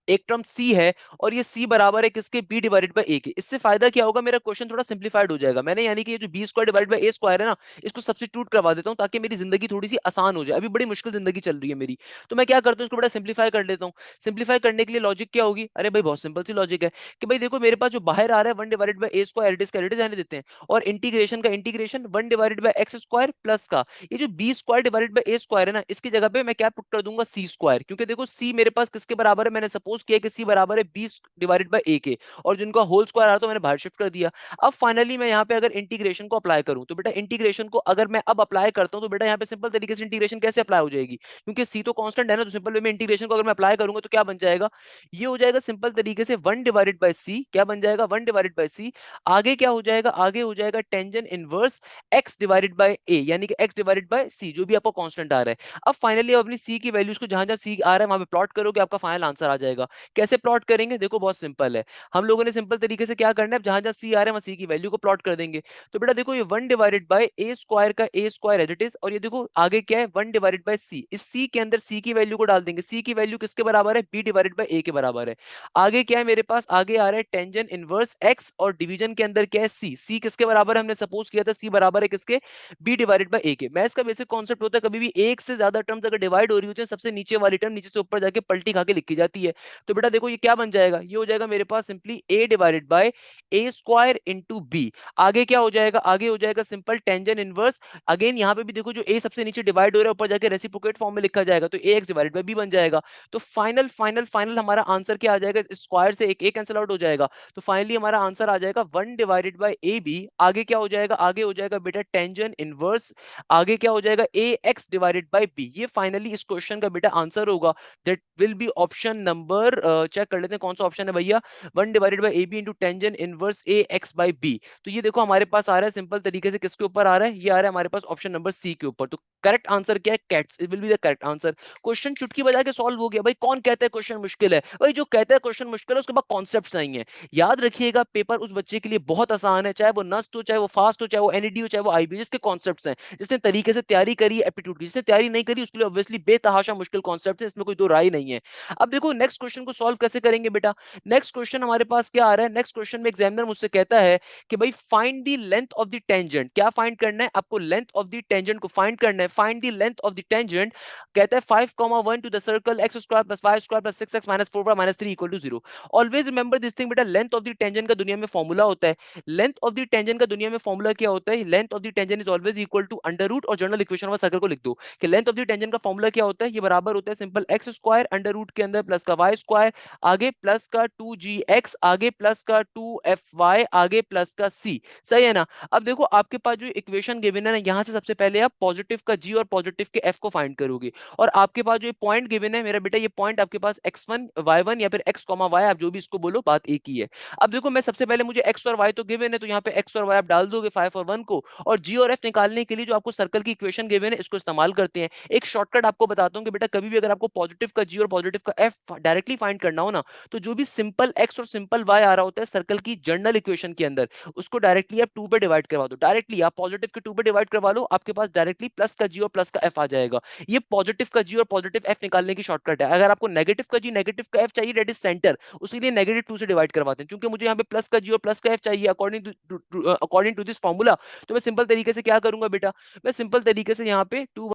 एक टर्म c है और ये c बराबर है किसके, b डिवाइडेड बाय a के। इससे फायदा क्या होगा, मेरा क्वेश्चन थोड़ा सिंप्लीफाइड हो जाएगा। मैंने यानी कि ये जो b² डिवाइड बाय a² है ना इसको सब्स्टिट्यूट करवा देता हूं ताकि मेरी जिंदगी थोड़ी सी आसान हो जाए। अभी बड़ी मुश्किल जिंदगी चल रही है मेरी, तो मैं क्या करता हूँ इसको बड़ा सिंप्लीफाई कर लेता हूँ। सिंप्लीफाई करने के लिए लॉजिक क्या होगी, अरे भाई बहुत सिंपल सी लॉजिक है कि भाई देखो मेरे पास जो बाहर आ रहा है 1/a² एडिट रहने देते हैं और इंटीग्रेशन का इंटीग्रेशन 1/x² प्लस का ये जो b² डिवाइडेड बाय a² है ना इसकी जगह पे मैं क्या पुट कर दूंगा c², क्योंकि देखो c मेरे पास किसके बराबर है, मैंने सपोज किया कि c बराबर है 20 डिवाइडेड बाय a के, और जिनका होल स्क्वायर आ रहा तो मैंने बाहर शिफ्ट कर दिया। अब फाइनली मैं यहाँ पे अगर इंटीग्रेशन को अप्लाई करूं तो बेटा इंटीग्रेशन को अगर मैं अब अप्लाई करता हूं तो बेटा यहाँ पे सिंपल तरीके से इंटीग्रेशन कैसे अप्लाई हो जाएगी, क्योंकि c तो कांस्टेंट है ना, तो सिंपल वे में इंटीग्रेशन को अगर मैं अप्लाई करूंगा तो क्या बन जाएगा, ये हो जाएगा सिंपल तरीके से 1 डिवाइडेड बाय c, क्या बन जाएगा 1 डिवाइडेड बाय c। आगे क्या हो जाएगा, आगे हो जाएगा tangent inverse x divided by a, यानी कि x डिवाइडेड बाय c जो भी आपको कांस्टेंट आ रहा है। अब फाइनली अपनी c की वैल्यूज को जहां जहां c आ रहा है वहां पे प्लॉट करोगे आपका फाइनल आंसर आ जाएगा। कैसे प्लॉट करेंगे, देखो बहुत सिंपल है। हम लोगों ने सिंपल तरीके से क्या करना है, जहां जहां सी आ रहा है वहां सी की वैल्यू को प्लॉट कर देंगे। तो बेटा देखो ये 1 डिवाइडेड बाय a² का a² एज इट इज, और ये देखो आगे क्या है 1 डिवाइडेड बाय c, इस c के अंदर c की वैल्यू को डाल देंगे। c की वैल्यू किसके बराबर है, b डिवाइडेड बाय a के बराबर है। आगे क्या है मेरे पास, आगे आ रहा है टेंजेंट इनवर्स x और डिवीजन के अंदर क्या है c, c किसके बराबर है, हमने सपोज किया था c बराबर है किसके, b डिवाइडेड बाय a के। मैथ्स का बेसिक कॉन्सेप्ट होता है कभी भी एक से ज्यादा टर्म्स अगर डिवाइड हो रही होती है सबसे नीचे वाली टर्म नीचे से ऊपर जाके पलटी खा के लिखी जाती है। तो बेटा देखो ये क्या बन जाएगा, ये हो जाएगा मेरे पास simply a divided by A square into B. आगे क्या हो जाएगा, आगे हो जाएगा सिंपल टेंजेंट इनवर्स। अगेन यहाँ पे भी देखो जो a सबसे नीचे डिवाइड हो रहा है ऊपर जाके रेसिप्रोकेट फॉर्म में लिखा जाएगा, तो ए एक्स डिवाइडेड बाय बी बन जाएगा। तो फाइनल फाइनल फाइनल हमारा आंसर क्या आ जाएगा, स्क्वायर से एक ए कैंसिल आउट हो जाएगा, तो फाइनली हमारा आंसर आ जाएगा 1 डिवाइडेड बाय ए बी। आगे क्या हो जाएगा, आगे हो जाएगा बेटा टेंजेंट इनवर्स, आगे क्या हो जाएगा a x divided by b. ये फाइनली इस क्वेश्चन का बेटा आंसर होगा। That will be option number, check कर लेते हैं कौन सा ऑप्शन है भैया, 1 divided by a b into tangent inverse a x by b. तो ये देखो हमारे पास आ रहा है सिंपल तरीके से किसके ऊपर आ रहा है, ये आ रहा है हमारे पास ऑप्शन नंबर सी के ऊपर। तो करेक्ट आंसर क्या है, cats, it will be the correct answer. Question चुटकी बजा के सॉल्व हो गया भाई। कौन कहता है क्वेश्चन मुश्किल है, भाई जो कहता है क्वेश्चन मुश्किल है उसके पास कॉन्सेप्ट्स नहीं है। याद रखिएगा पेपर उस बच्चे के लिए बहुत आसान है, चाहे वो नस्ट हो, चाहे वो फास्ट हो, चाहे वो एनईडी हो, चाहे वो आईबी, जिसके कॉन्सेप्ट्स हैं, जिसने तरीके से तैयारी करी है एप्टीट्यूड की, जिसने तैयारी नहीं करी उसके लिए ऑब्वियसली बेतहाशा मुश्किल कॉन्सेप्ट्स है, इसमें कोई दो राय नहीं है। अब देखो नेक्स्ट क्वेश्चन को सॉल्व कैसे करेंगे बेटा। नेक्स्ट क्वेश्चन हमारे पास क्या आ रहा है, नेक्स्ट क्वेश्चन में एग्जामिनर मुझसे कहता है कि भाई find the length of the tangent. क्या फाइंड करना है आपको, लेंथ ऑफ द टेंजेंट को फाइंड करना है। Find the length of the tangent, कहता है 5,1 to the circle x square plus y square plus 6x minus 4y minus 3 equal to 0। Always remember this thing बेटा, length of the tangent का दुनिया में formula होता है। लेंथ ऑफ द टेंजेंट का दुनिया में फॉर्मूला क्या होता है, length of the tangent is always equal to under root, और जनरल इक्वेशन ऑफ सर्कल को लिख दो कि लेंथ ऑफ द टेंजेंट का फॉर्मूला क्या होता है, ये बराबर होता है simple x square under root के अंदर प्लस का वाई स्क्वायर, आगे प्लस का 2gx, आगे प्लस का 2fy, आगे प्लस का c। सही है ना। अब देखो आपके पास जो इक्वेशन गिवन है ना, यहां से सबसे पहले आप पॉजिटिव का g और पॉजिटिव के f को फाइंड करोगे, और आपके पास जो पॉइंट गिवन है मेरा बेटा, ये पॉइंट आपके पास x1 y1 या फिर x y, आप जो भी इसको बोलो बात एक ही है। अब देखो मैं सबसे पहले, मुझे x और y तो गिवन है, तो यहाँ पे x और y आप डाल दोगे 5 और 1 को, और g और f निकालने के लिए जो आपको सर्कल की इक्वेशन गिवन है इसको इस्तेमाल करते हैं। एक शॉर्टकट आपको बताता हूँ कि बेटा कभी भी अगर आपको पॉजिटिव का g और पॉजिटिव का f डायरेक्टली फाइंड करना हो ना, तो जो भी सिंपल x और सिंपल y आ रहा होता है सर्कल की जनरल इक्वेशन के अंदर, उसको डायरेक्टली आप 2 पे डिवाइड करवा दो। डायरेक्टली आप पॉजिटिव के 2 पे डिवाइड करवा लो, आपके पास डायरेक्टली प्लस का g और प्लस का f आ जाएगा। ये पॉजिटिव का जी और पॉजिटिव एफ निकालने की शॉर्टकट है। अगर आपको नेगेटिव का जी नेगेटिव का एफ चाहिए, डेट इज सेंटर, उसके लिए -2 से डिवाइड करवाते हैं। क्योंकि मुझे यहाँ पे प्लस का जी और प्लस का एफ चाहिए अकॉर्डिंग टू दिस फॉर्मूला, तो मैं सिंपल तरीके से क्या करूंगा बेटा, मैं सिंपल तरीके से यहाँ पे 2,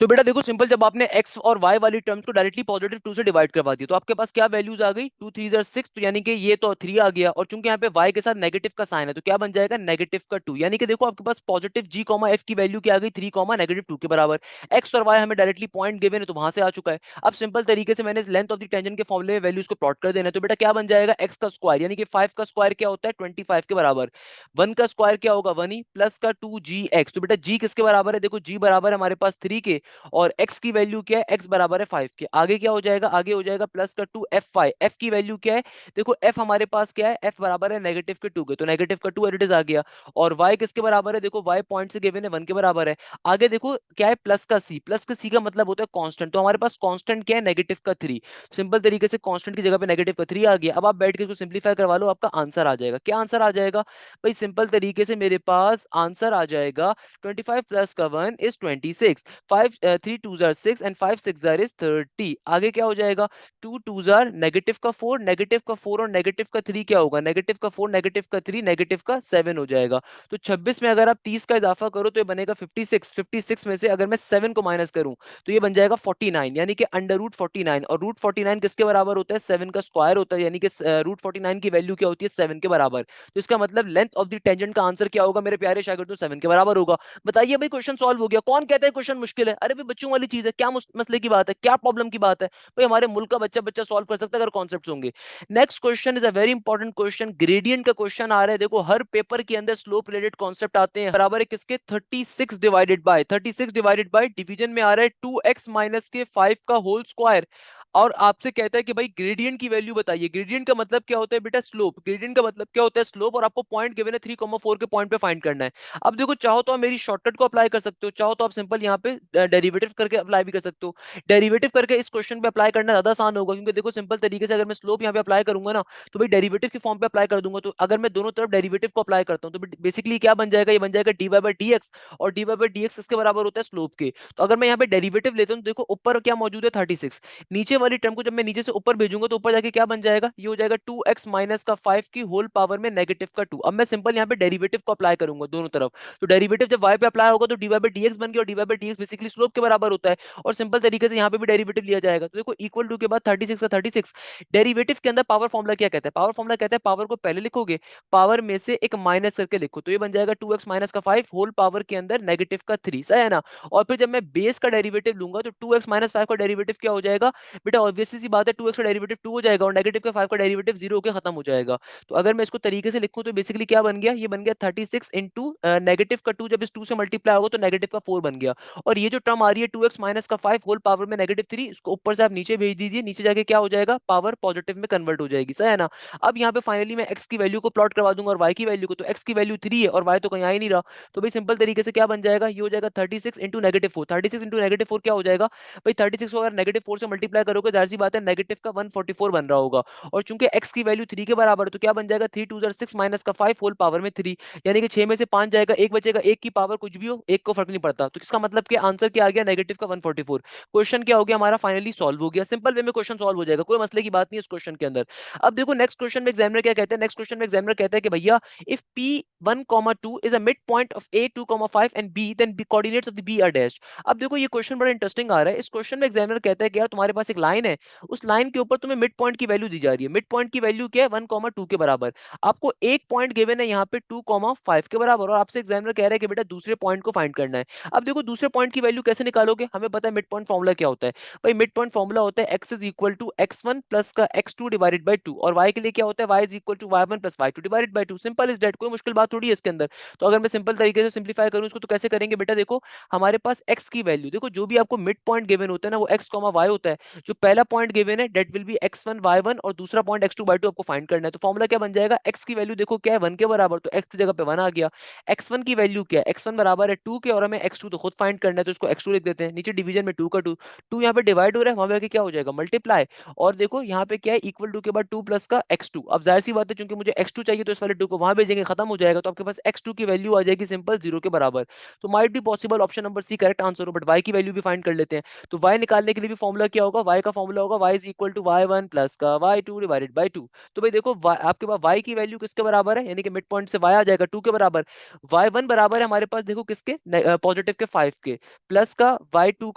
तो बेटा देखो सिंपल, जब आपने x और y वाली टर्म्स को डायरेक्टली पॉजिटिव 2 से डिवाइड करवा दिया, तो आपके पास क्या वैल्यूज आ गई, 2 3 6, तो यानी कि ये तो 3 आ गया, और चूंकि यहाँ पे y के साथ नेगेटिव का साइन है तो क्या बन जाएगा, नेगेटिव का 2। यानी कि देखो आपके पास पॉजिटिव g f की वैल्यू क्या आ गई, 3 -2 के बराबर। x और y हमें डायरेक्टली पॉइंट गिवन है तो वहां से आ चुका है। अब सिंपल तरीके से मैंने लेंथ ऑफ द टेंजेंट के फॉर्मूले में वैल्यूज को प्लॉट कर देना है, तो बेटा क्या बन जाएगा, x का स्क्वायर, यानी कि 5 का स्क्वायर क्या होता है 25 के बराबर, 1 का स्क्वायर क्या होगा 1 ही, प्लस का 2gx। तो बेटा g किसके बराबर है, देखो g बराबर है हमारे पास 3 के, और x की वैल्यू क्या है, x बराबर है 5 के। आगे क्या हो जाएगा, आगे हो जाएगा प्लस का 2f, f की वैल्यू क्या है, देखो f हमारे पास क्या है, f बराबर है नेगेटिव के 2 के, तो नेगेटिव का 2 एडिट आ गया। और y किसके बराबर है, देखो y पॉइंट से गिवन है 1 के बराबर है। आगे देखो क्या है, प्लस का c, प्लस का c का मतलब होता है कांस्टेंट, तो हमारे पास कांस्टेंट क्या है, नेगेटिव का 3। सिंपल तरीके से कांस्टेंट की जगह पे नेगेटिव का 3 आ गया। अब आप बैठ के इसको सिंपलीफाई करवा लो, आपका आंसर आ जाएगा। क्या आंसर आ जाएगा भाई, सिंपल तरीके से मेरे पास आंसर आ जाएगा 25 प्लस का 1 is 26, 5 3 2 r 6 and 5 6 r is 30। आगे क्या हो जाएगा, 2 2 आर नेगेटिव का 4, नेगेटिव का 4 और नेगेटिव का 3 क्या होगा, नेगेटिव का 4 नेगेटिव का 3 नेगेटिव का 7 हो जाएगा। तो 26 में अगर आप 30 का इजाफा करो तो ये बनेगा 56, 56 में से अगर मैं 7 को माइनस करूं तो ये बन जाएगा 49, यानी कि अंडर रूट 49। और रूट 49 किसके बराबर होता है, 7 का स्क्वायर होता है, यानी कि रूट 49 की वैल्यू क्या होती है, 7 के बराबर। तो इसका मतलब लेंथ ऑफ द टेंजेंट का आंसर क्या होगा मेरे प्यारे शागिर्दों, 7 के बराबर होगा। बताइए भाई क्वेश्चन सॉल्व हो गया। कौन कहता है क्वेश्चन मुश्किल है, अरे भाई बच्चों वाली चीज है, क्या मसले की बात है, क्या प्रॉब्लम की बात है भाई, हमारे मुल्क का बच्चा बच्चा सॉल्व कर सकता है अगर कॉन्सेप्ट्स होंगे। Next question is a very important question, gradient का क्वेश्चन आ रहा है। देखो हर पेपर के अंदर स्लोप रिलेटेड कॉन्सेप्ट आते हैं, बराबर है किसके, 36 डिवाइडेड बाय डिवीजन में आ रहा है 2x माइनस के 5 का होल स्क्वायर। और आपसे कहता है कि भाई ग्रेडियंट की वैल्यू बताइए। ग्रेडियंट का मतलब क्या होता है बेटा, स्लोप। ग्रेडियंट का मतलब क्या होता है, स्लोप। और आपको पॉइंट गिवन है 3,4 के पॉइंट पे फाइंड करना है। अब देखो चाहो तो आप मेरी शॉर्टकट को अप्लाई कर सकते हो, चाहो तो आप सिंपल यहाँ पे डेरिवेटिव करके अप्लाई भी कर सकते हो। डेरिवेटिव करके इस क्वेश्चन पे अप्लाई करना ज्यादा आसान होगा, क्योंकि देखो सिंपल तरीके से अगर मैं स्लोप यहाँ पे अप्लाई करूंगा ना, तो भाई डेरिवेटिव के फॉर्म पे अप्लाई कर दूंगा। तो अगर मैं दोनों तरफ डेरिवेटिव को अप्लाई करता हूँ तो बेसिकली क्या बन जाएगा, ये बन जाएगा dy बाई डी एक्स, और dy बाई डी एक्स किसके बराबर होता है, स्लोप के। तो अगर मैं यहाँ पे डेरिवेटिव लेता हूँ तो देखो ऊपर क्या मौजूद है 36, नीचे वाली टर्म को जब मैं नीचे से ऊपर भेजूंगा तो ऊपर जाके क्या बन जाएगा, ये हो जाएगा 2x माइनस का 5 की होल पावर में नेगेटिव का 2। अब मैं सिंपल यहाँ पे डेरिवेटिव को अप्लाई करूंगा दोनों तरफ, तो डेरिवेटिव जब y पे अप्लाई होगा तो dy बाई dx बन गया, और dy by dx basically slope के बराबर होता है, और सिंपल तरीके से यहाँ पे भी डेरिवेटिव लिया जाएगा। तो देखो इक्वल टू के बाद 36 का 36, डेरिवेटिव के अंदर पावर फॉर्मूला क्या कहता है, पावर फॉर्मूला कहता है पावर को पहले लिखोगे, पावर में से एक माइनस करके लिखो, तो ये बन जाएगा 2x माइनस का 5 होल पावर के अंदर नेगेटिव का 3, सही है ना। और फिर जब मैं बेस का डेरिवेटिव लूंगा तो 2x माइनस 5 का डेरिवेटिव क्या हो जाएगा बेटा, ऑब्वियसली सी बात है 2x का डेरिवेटिव 2 हो जाएगा, और नेगेटिव का 5 का डेरिवेटिव 0 होकर खत्म हो जाएगा। तो अगर मैं इसको तरीके से लिखूं तो बेसिकली क्या बन गया, ये बन गया 36 इंटू नेगेटिव का 2, जब इस 2 से मल्टीप्लाई होगा तो नेगेटिव का 4 बन गया। और ये जो टर्म आ रही है 2x माइनस का 5 होल पावर में नेगेटिव 3, इसको ऊपर से आप नीचे भेज दीजिए, नीचे जाके क्या हो जाएगा, पावर पॉजिटिव में कन्वर्ट हो जाएगी, सही है ना। अब यहाँ पे फाइनली मैं x की वैल्यू को प्लॉट करवा दूंगा और y की वैल्यू को, तो x की वैल्यू 3 है और y तो कहीं आ ही नहीं रहा, तो भाई सिंपल तरीके से क्या बन जाएगा, ये हो जाएगा 36 इंटू नेगेटिव 4, 36 इंटू नेगेटिव 4 क्या हो जाएगा भाई, 36 को अगर नेगेटिव 4 से मल्टीप्लाई करोगे जाहिर सी बात है नेगेटिव का 144 बन रहा होगा, और चूंकि x की वैल्यू 3 के बराबर है तो क्या बन जाएगा 3 2 6 माइनस का 5 होल पावर में 3, यानी कि 6 में से 5 जाएगा, एक बचेगा, एक की पावर कुछ भी हो, एक को फर्क नहीं पड़ता, तो इसका मतलब कि आंसर क्या आ गया, नेगेटिव का 144। क्वेश्चन क्या हो गया हमारा, फाइनली सॉल्व हो गया, सिंपल वे में क्वेश्चन सॉल्व हो जाएगा, कोई मसले की बात नहीं है इस क्वेश्चन के अंदर। अब देखो नेक्स्ट क्वेश्चन में एग्जामिनर क्या कहते हैं, नेक्स्ट क्वेश्चन में एग्जामिनर कहता है कि भैया if p1 2 is a midpoint of a2 5 and b, then b coordinates of the b are dashed। अब देखो ये क्वेश्चन बड़ा इंटरेस्टिंग आ रहा है, इस क्वेश्चन में एग्जामिनर कहता है कि यार तुम्हारे पास एक लाइन है, उस लाइन के ऊपर तुम्हें मिड पॉइंट की वैल्यू दी जा रही है, मिड पॉइंट की वैल्यू क्या है 1 2 के बराबर, आपको एक पॉइंट गिवन है यहाँ पे 2 5 के बराबर, और आपसे एग्जामिनर कह रहा है कि बेटा दूसरे पॉइंट को फाइंड करना है। अब देखो दूसरे पॉइंट की वैल्यू कैसे निकालोगे, हमें पता है मिड पॉइंट फॉर्मूला क्या होता है, भाई मिड पॉइंट फॉर्मूला होता है x is equal to x1 plus का x2 डिवाइडेड बाय 2, और y के लिए क्या होता है y is equal to y1 plus y2 divided by 2, simple is that, कोई मुश्किल बात थोड़ी है इसके अंदर। तो अगर मैं सिंपल तरीके से सिंपलीफाई करूं इसको तो कैसे करेंगे बेटा, देखो हमारे पास x की वैल्यू, देखो जो भी आपको मिड पॉइंट गिवन होता है ना वो x y होता है, जो पहला पॉइंट गिवन है that will B x1 y1, और दूसरा पॉइंट x2 y2 आपको फाइंड करना है। तो फॉर्मूला क्या बन जाएगा, x की वैल्यू देखो क्या है 1 के बराबर, तो x की जगह पे 1 आ गया, x1 की वैल्यू क्या है, x1 बराबर है 2 के, और हमें x2 तो खुद फाइंड करना है तो इसको x2 लिख देते हैं, नीचे डिवीजन में 2 का 2, 2 यहाँ पे डिवाइड हो रहा है, वहां पे क्या हो जाएगा मल्टीप्लाई, और देखो यहाँ पे क्या है इक्वल टू के बाद 2 प्लस का x2, अब जाहिर सी बात है क्योंकि मुझे x2 चाहिए तो इस वाले 2 को वहां भेजेंगे खत्म हो जाएगा, तो आपके पास x2 की वैल्यू आ जाएगी सिंपल 0 के बराबर। तो might be possible option number c correct answer हो, बट y की वैल्यू भी फाइंड कर लेते हैं। तो y निकालने के लिए भी फॉर्मूला क्या होगा, y का फॉर्मूला होगा y is equal to y1 plus का y2 डिवाइडेड बाय 2। तो भाई देखो आपके पास y की वैल्यू किसके बराबर है, यानी कि मिड पॉइंट से y आ जाएगा 2 के बराबर, y1 बराबर है हमारे पास देखो किसके, पॉजिटिव के 5 के, प्लस का y2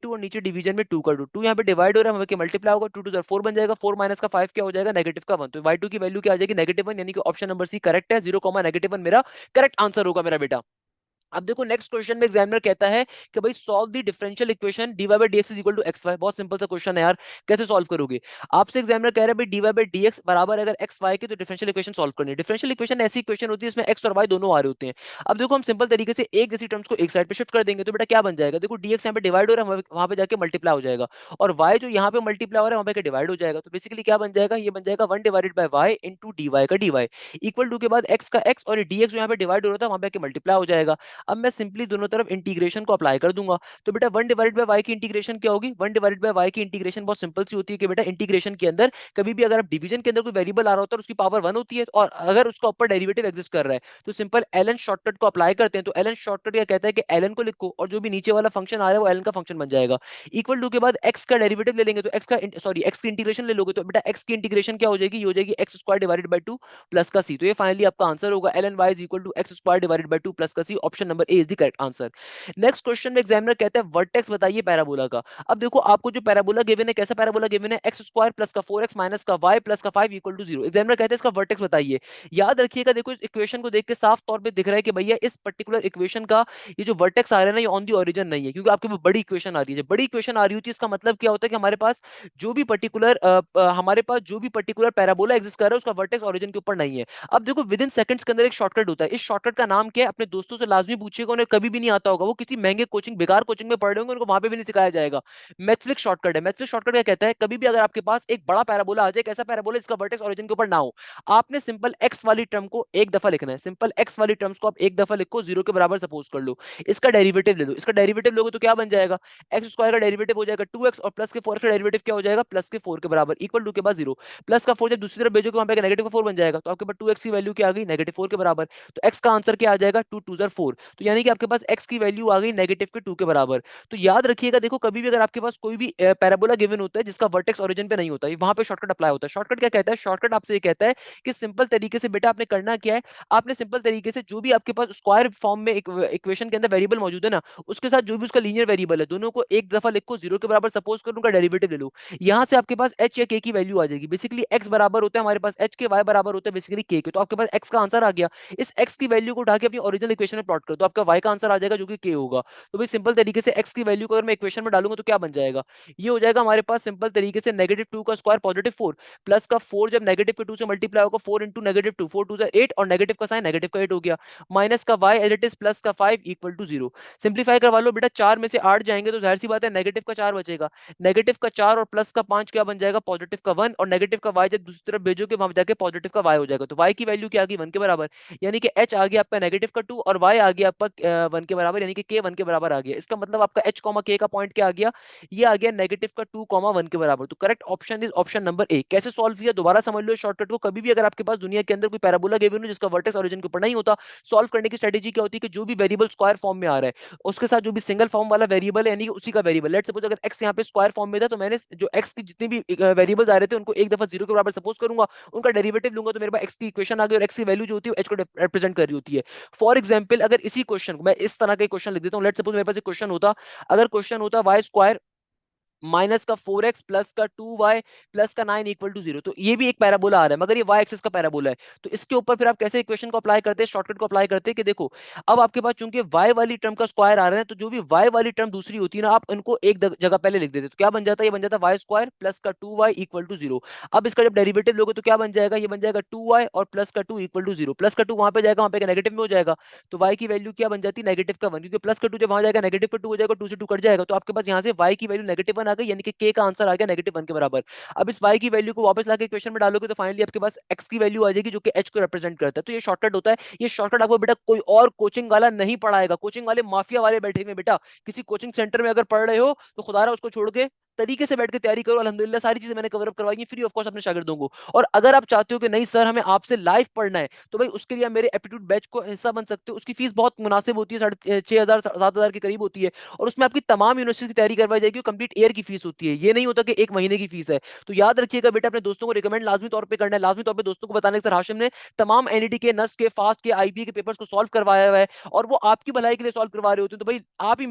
और नीचे डिवीजन में 2 का 2, 2 यहाँ पे डिवाइड हो रहा है हमें मल्टीप्लाई होगा, 2 4 बन जाएगा, 4 माइनस का 5 क्या हो जाएगा नेगेटिव का 1, तो y2 की वैल्यू क्या आ जाएगी -1, यानी कि ऑप्शन नंबर सी करेक्ट है, 0 -1 मेरा करेक्ट आंसर होगा मेरा बेटा। अब देखो नेक्स्ट क्वेश्चन में एग्जामिनर कहता है कि भाई solve the differential equation dy by dx is equal to xy, बहुत सिंपल सा क्वेश्चन है यार, कैसे सॉल्व करोगे। आपसे एग्जामिनर कह रहा है भाई dy by dx बराबर अगर xy के, तो डिफरेंशियल इक्वेशन सॉल्व करनी है। डिफरेंशियल इक्वेशन ऐसी इक्वेशन होती है इसमें x और y दोनों आ रहे होते हैं। अब देखो हम सिंपल तरीके से एक जैसी टर्म्स को एक साइड पे शिफ्ट कर देंगे तो बेटा क्या बन जाएगा, देखो dx यहाँ पे डिवाइड हो रहा है वहां पे जाके मल्टीप्लाई हो जाएगा, और y जो यहाँ पे मल्टीप्लाई हो रहा है वहां पे डिवाइड हो जाएगा, तो बेसिकली क्या बन जाएगा, ये बन जाएगा 1 divided bye y into dy का dy इक्वल टू के बाद x का x, और dx जो यहाँ पे डिवाइड हो रहा था वहां पे मल्टीप्लाई हो जाएगा। अब मैं सिंपली दोनों तरफ इंटीग्रेशन को अप्लाई कर दूंगा, तो बेटा 1 डिवाइडेड बाय y की इंटीग्रेशन क्या होगी, 1 डिवाइडेड बाय y की इंटीग्रेशन बहुत सिंपल सी होती है कि बेटा इंटीग्रेशन के अंदर कभी भी अगर आप डिवीजन के अंदर कोई वेरिएबल आ रहा होता है उसकी पावर 1 होती है, और अगर उसका ऊपर डेरिवेटिव एग्जिस्ट कर रहा है तो सिंपल ln शॉर्टकट को अप्लाई करते हैं, तो ln शॉर्टकट क्या कहता है कि ln को लिखो और जो भी नीचे वाला फंक्शन आ रहा है वो ln का फंक्शन बन जाएगा, इक्वल टू के बाद x का डेरिवेटिव ले लेंगे तो x का सॉरी x की इंटीग्रेशन ले लोगे तो बेटा x की इंटीग्रेशन क्या हो जाएगी, ये हो जाएगी x square divided by 2 plus का c, तो ये फाइनली आपका आंसर होगा ln y is equal to x square divided by 2 plus का c, option number a is the correct answer. Next question में एग्जामिनर कहता है वर्टेक्स बताइए पैराबोला का। अब देखो आपको जो पैराबोला गिवन है, कैसा पैराबोला गिवन है, एक्स स्क्वायर प्लस का 4x माइनस का y प्लस का 5 इक्वल टू 0, एग्जामिनर कहते हैं इसका वर्टेक्स बताइए। याद रखिएगा देखो इस इक्वेशन को देख के साफ तौर पे दिख रहा है कि भैया इस पर्टिकुलर इक्वेशन का ये जो वर्टेक्स आ रहा है ना ये ऑन दी ओरिजिन नहीं है, क्योंकि आपके पास बड़ी इक्वेशन आ रही है, जब बड़ी इक्वेशन आ रही होती है इसका मतलब क्या होता है कि हमारे पास जो भी पर्टिकुलर पैराबोला एग्जिस्ट कर रहा है उसका वर्टेक्स ओरिजिन के ऊपर नहीं है। अब देखो विद इन सेकंड्स के अंदर एक शॉर्टकट होता है, इस शॉर्टकट का नाम क्या है, अपने दोस्तों से लाजमी पूछिएगा, उन्हें कभी भी नहीं आता होगा, वो किसी महंगे कोचिंग बेकार कोचिंग में पढ़ रहे होंगे, उनको वहां पे भी नहीं सिखाया जाएगा। मैथफ्लिक्स शॉर्टकट है, मैथफ्लिक्स शॉर्टकट क्या कहता है, कभी भी अगर आपके पास एक बड़ा पैराबोला आ जाए, कैसा पैराबोला इसका वर्टेक्स ओरिजिन के ऊपर ना हो, आपने सिंपल एक्स वाली टर्म को एक दफा लिखना है, सिंपल एक्स वाली टर्म्स को आप एक दफा लिखो, 0 के बराबर सपोज कर लो, इसका डेरिवेटिव ले लो, इसका डेरिवेटिव लोगे तो क्या बन जाएगा, एक्स स्क्वायर का डेरिवेटिव हो जाएगा 2x, और प्लस के 4 का डेरिवेटिव क्या हो जाएगा, प्लस के 4 के बराबर इक्वल टू के बाद 0, प्लस का 4 जब दूसरी तरफ भेजोगे वहां पे नेगेटिव का 4 बन जाएगा, तो आपके पास 2x की वैल्यू क्या आ गई, -4 के बराबर, तो x का आंसर क्या आ जाएगा, 2 2 4, तो यानी कि आपके पास x की वैल्यू आ गई नेगेटिव के 2 के बराबर। तो याद रखिएगा, देखो कभी भी अगर आपके पास कोई भी पैराबोला गिवन होता है जिसका वर्टेक्स ओरिजिन पे नहीं होता है, वहां पे शॉर्टकट अप्लाई होता है। शॉर्टकट क्या कहता है? शॉर्टकट आपसे ये कहता है कि सिंपल तरीके से बेटा आपने करना क्या है, आपने सिंपल तरीके से जो भी आपके पास स्क्वायर फॉर्म में इक्वेशन के अंदर वेरिएबल मौजूद है ना, उसके साथ जो भी उसका लीनियर वेरिएबल है, दोनों को एक दफा लिखो, जीरो के बराबर सपोज करो, उनका डेरिवेटिव ले लो। यहां से आपके पास h या k की वैल्यू आ जाएगी। बेसिकली x बराबर होता है हमारे पास h के, y बराबर होता है बेसिकली k के। तो आपके पास x का आंसर आ गया। इस x की वैल्यू को उठा के अपनी ओरिजिनल इक्वेशन में प्लॉट करो तो आपका y का आंसर आ जाएगा जो कि k होगा। तो भाई सिंपल तरीके से x की वैल्यू को अगर मैं इक्वेशन में डालूंगा तो क्या बन जाएगा? ये हो जाएगा हमारे पास सिंपल तरीके से -2 का स्क्वायर +4 प्लस का 4 जब नेगेटिव के 2 से मल्टीप्लाई होगा, 4 इंटू -2, 4 2 8, और नेगेटिव का साइन नेगेटिव का 8 हो गया, माइनस का y as it is plus का 5 इक्वल टू 0। सिंप्लीफाई करवा लो बेटा, 4 में से 8 जाएंगे तो जाहिर सी बात है नेगेटिव का 4 बचेगा। नेगेटिव का 4 और प्लस का 5 क्या बन जाएगा? पॉजिटिव का 1, और नेगेटिव का y जब दूसरी तरफ भेजोगे वहां जाके पॉजिटिव का y हो जाएगा। तो y की वैल्यू क्या आ गई? 1 के बराबर। यानी कि h आ गया आपका नेगेटिव का 2 और y आ गया आपका 1 के बराबर, यानी कि k 1 के बराबर आ गया। इसका मतलब आपका h k का पॉइंट क्या आ गया? ये आ गया नेगेटिव का 2 1 के बराबर। तो correct option is option number ए। कैसे सॉल्व किया दोबारा समझ लो शॉर्टकट को। कभी भी अगर आपके पास दुनिया के अंदर कोई पैराबोला गिवन हो जिसका वर्टेक्स ओरिजिन के ऊपर नहीं होता, सॉल्व करने की स्ट्रेटेजी क्या होती है कि जो भी वेरिएबल स्क्वायर फॉर्म में आ रहा है उसके साथ जो भी सिंगल फॉर्म वाला वेरिएबल है यानी कि उसी का वेरिएबल, लेट्स सपोज अगर x यहाँ पे स्क्वायर फॉर्म में था तो मैंने जो x की जितनी भी वेरिएबल्स आ रहे थे उनको एक दफा जीरो के बराबर सपोज करूंगा, उनका डेरिवेटिव लूंगा तो मेरे पास x की इक्वेशन आ गई, और x की वैल्यू जो होती है h को रिप्रेजेंट कर रही होती है। फॉर एग्जाम्पल अगर इसी क्वेश्चन को मैं इस तरह का क्वेश्चन लिख देता हूँ, लेट्स सपोज मेरे पास एक क्वेश्चन होता, अगर क्वेश्चन होता वाई स्क्वायर माइनस का 4x प्लस का 2y प्लस का 9 इक्वल टू 0, तो ये भी एक पैराबोला आ रहा है मगर ये y एक्सिस का पैराबोला है। तो इसके ऊपर फिर आप कैसे इक्वेशन को अप्लाई करते हैं, शॉर्टकट को अप्लाई करते हैं कि देखो अब आपके पास चूंकि y वाली टर्म का स्क्वायर आ रहा है तो जो भी y वाली टर्म दूसरी होती है ना, आप इनको एक जगह पहले लिख देते, तो क्या बन जाता है? ये बन जाता है वाई स्क्वायर प्लस का 2y इक्वल टू 0। अब इसका जब डेरिवेटिव लोगे तो क्या बन जाएगा? ये बन जाएगा 2y और प्लस का 2 इक्वल टू 0। प्लस का 2 वहां पे जाएगा, वहां पे नेगेटिव में हो जाएगा, तो y की वैल्यू क्या बन जाती है? नेगेटिव का 1, क्योंकि प्लस का 2 जब वहां जाएगा नेगेटिव का 2 हो जाएगा, 2 से 2 कट जाएगा, तो आपके पास यहाँ से y की वैल्यू -1 आ गई, यानी कि k का आंसर आ गया -1 के बराबर। अब इस y की वैल्यू को वापस लाके इक्वेशन में डालोगे तो फाइनली आपके पास x की वैल्यू आ जाएगी जो कि h को रिप्रेजेंट करता है। तो ये शॉर्टकट होता है। ये शॉर्टकट आपको बेटा कोई और कोचिंग वाला नहीं पढ़ाएगा। कोचिंग वाले माफिया वाले बैठे हुए हैं बेटा। किसी कोचिंग सेंटर में अगर पढ़ रहे हो तो खुदारा उसको छोड़ के तरीके से बैठ के तैयारी करो। अल्हम्दुलिल्लाह सारी चीजें मैंने कवर अप करवाई है फ्री ऑफ कॉस्ट अपने शागिर्दों को। और अगर आप चाहते हो कि नहीं सर हमें आपसे लाइव पढ़ना है तो भाई उसके लिए आप मेरे एप्टीट्यूड बैच को हिस्सा बन सकते हो। उसकी फीस बहुत मुनासिब होती है, 6,500 7,000 के करीब होती है, और उसमें आपकी तमाम यूनिवर्सिटी की तैयारी करवाई जाएगी। कंप्लीट ईयर की फीस होती है, ये नहीं होता कि एक महीने की फीस है। तो याद रखिएगा बेटा, अपने दोस्तों को रिकमेंड लाजमी तौर पे करना है, लाजमी तौर पे दोस्तों को बताने के सर हाशिम ने तमाम एनईटी के, नस्ट के, फास्ट के, आईबी के पेपर्स को सॉल्व करवाया हुआ है और वो आपकी भलाई के लिए सॉल्व करवा रहे होते हैं। तो भाई आप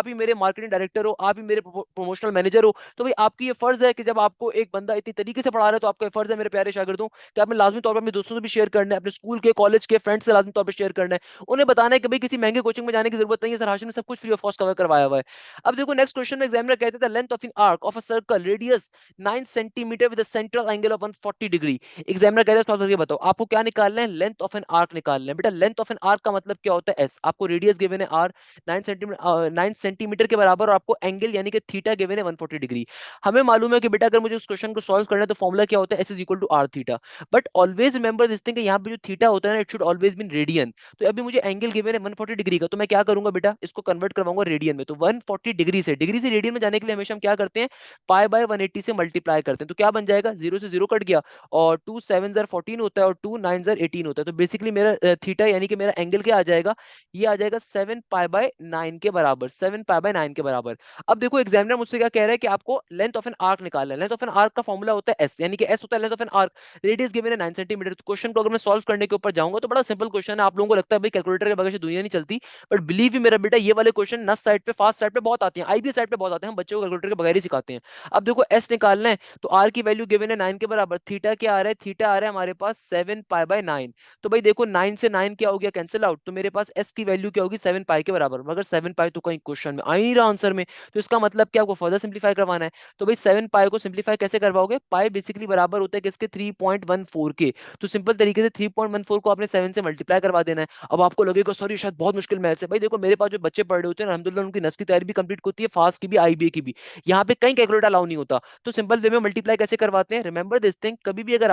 ही मेरे मार्केटिंग डायरेक्टर हो, आप ही मेरे प्रमोशनल मैनेजर हो, तो भाई आपकी ये फर्ज है कि जब आपको एक बंदा इतनी तरीके से पढ़ा रहा है तो आपका ये फर्ज है मेरे प्यारे शागिर्दों कि आपने लाजमी तौर पर अपने दोस्तों से भी शेयर करना है, अपने स्कूल के, कॉलेज के फ्रेंड्स से लाजमी तौर पर शेयर करना है। उन्हें बताना है कि भाई किसी महंगे कोचिंग में जाने की जरूरत नहीं है, सर हाशिम ने सब कुछ फ्री ऑफ कॉस्ट कवर करवाया हुआ है। अब देखो नेक्स्ट क्वेश्चन में एग्जामिनर कहते थे length of an arc of a circle radius 9 centimetre with central angle of 140 degree. Examiner कहते हैं सॉल्व करके बताओ आपको क्या निकालना है? लेंथ ऑफ एन आर्क निकालना है। बेटा लेंथ ऑफ एन आर्क का मतलब क्या होता है? एस। आपको रेडियस गिवन है आर 9 सेंटीमीटर के बराबर, और आपको एंगल यानी कि थीटा गिवन है 140 डिग्री। हमें मालूम है कि बेटा अगर मुझे उस क्वेश्चन को सॉल्व करना है तो फॉर्मूला क्या होता है? S is equal to r theta. But always remember this thing, यहाँ पे जो थीटा होता है ना it should always been radian. तो अभी मुझे एंगल गिवन है 140 डिग्री का, तो मैं क्या करूंगा बेटा, इसको कन्वर्ट करवाऊंगा रेडियन में। तो 140 डिग्री से रेडियन में जाने के लिए हमेशा हम क्या करते हैं? पाई बाय 180 से मल्टीप्लाई करते हैं। तो क्या बन जाएगा? 0 से 0 कट गया, और 2 7 जार 14 होता है, और 2 9 जार 18 होता है। तो बेसिकली मेरा थीटा यानी कि मेरा एंगल क्या आ जाएगा? ये आ जाएगा 7 पाई बाय 9 के बराबर, 7 पाई बाय 9 के बराबर। अब देखो एग्जामिनर मुझसे क्या कह रहा है कि आपको लेंथ ऑफ एन आर्क निकालना है। लेंथ ऑफ एन आर्क का फॉर्मूला होता है एस, यानी कि एस होता है length of an arc, radius given है 9 सेंटीमीटर। तो क्वेश्चन को अगर मैं सॉल्व करने के ऊपर जाऊंगा तो बड़ा सिंपल क्वेश्चन है। आप लोगों को लगता है भाई कैलकुलेटर के बगैर से दुनिया नहीं चलती, बट बिलीव मी मेरा बेटा ये वाले क्वेश्चन नस साइड पे, फास्ट साइड पे बहुत आते हैं, आईबी साइड पे बहुत आते हैं। हम बच्चों को कैलकुलेटर के बगैर ही सिखाते हैं। अब देखो एस निकालना है, तो आर की वैल्यू गिवन है 9 के बराबर। थीटा क्या आ रहा है? थीटा आ रहा है हमारे पास 7 पाई बाय 9। तो भाई देखो 9 से 9 क्या हो गया? Cancel out. तो मेरे पास एस की वैल्यू क्या होगी? 7 पाई के बराबर। मगर 7 पाई तो कहीं क्वेश्चन में आ ही नहीं रहा आंसर में, तो इसका मतलब क्या आपको फर्दर सिंप्लीफाई करवाना है। तो भाई 7 पाई को सिंप्लीफाई कैसे करवाओगे? पाई बेसिकली बराबर होता है किसके? 3.14 के। तो सिंपल तरीके से 3.14 को आपने 7 से मल्टीप्लाई करवा देना है। अब आपको लगेगा सॉरी शायद बहुत मुश्किल मैथ्स है। भाई देखो मेरे पास जो बच्चे पढ़ रहे होते हैं अल्हम्दुलिल्लाह उनकी नस की तैयारी भी कंप्लीट होती है, फास्ट की भी, आईबीए की भी। यहाँ पे कहीं कैलकुलेटर अलाउ नहीं होता। तो सिंपल वे में मल्टीप्लाई कैसे करवाते हैं? रिमेंबर दिस थिंग, कभी भी अगर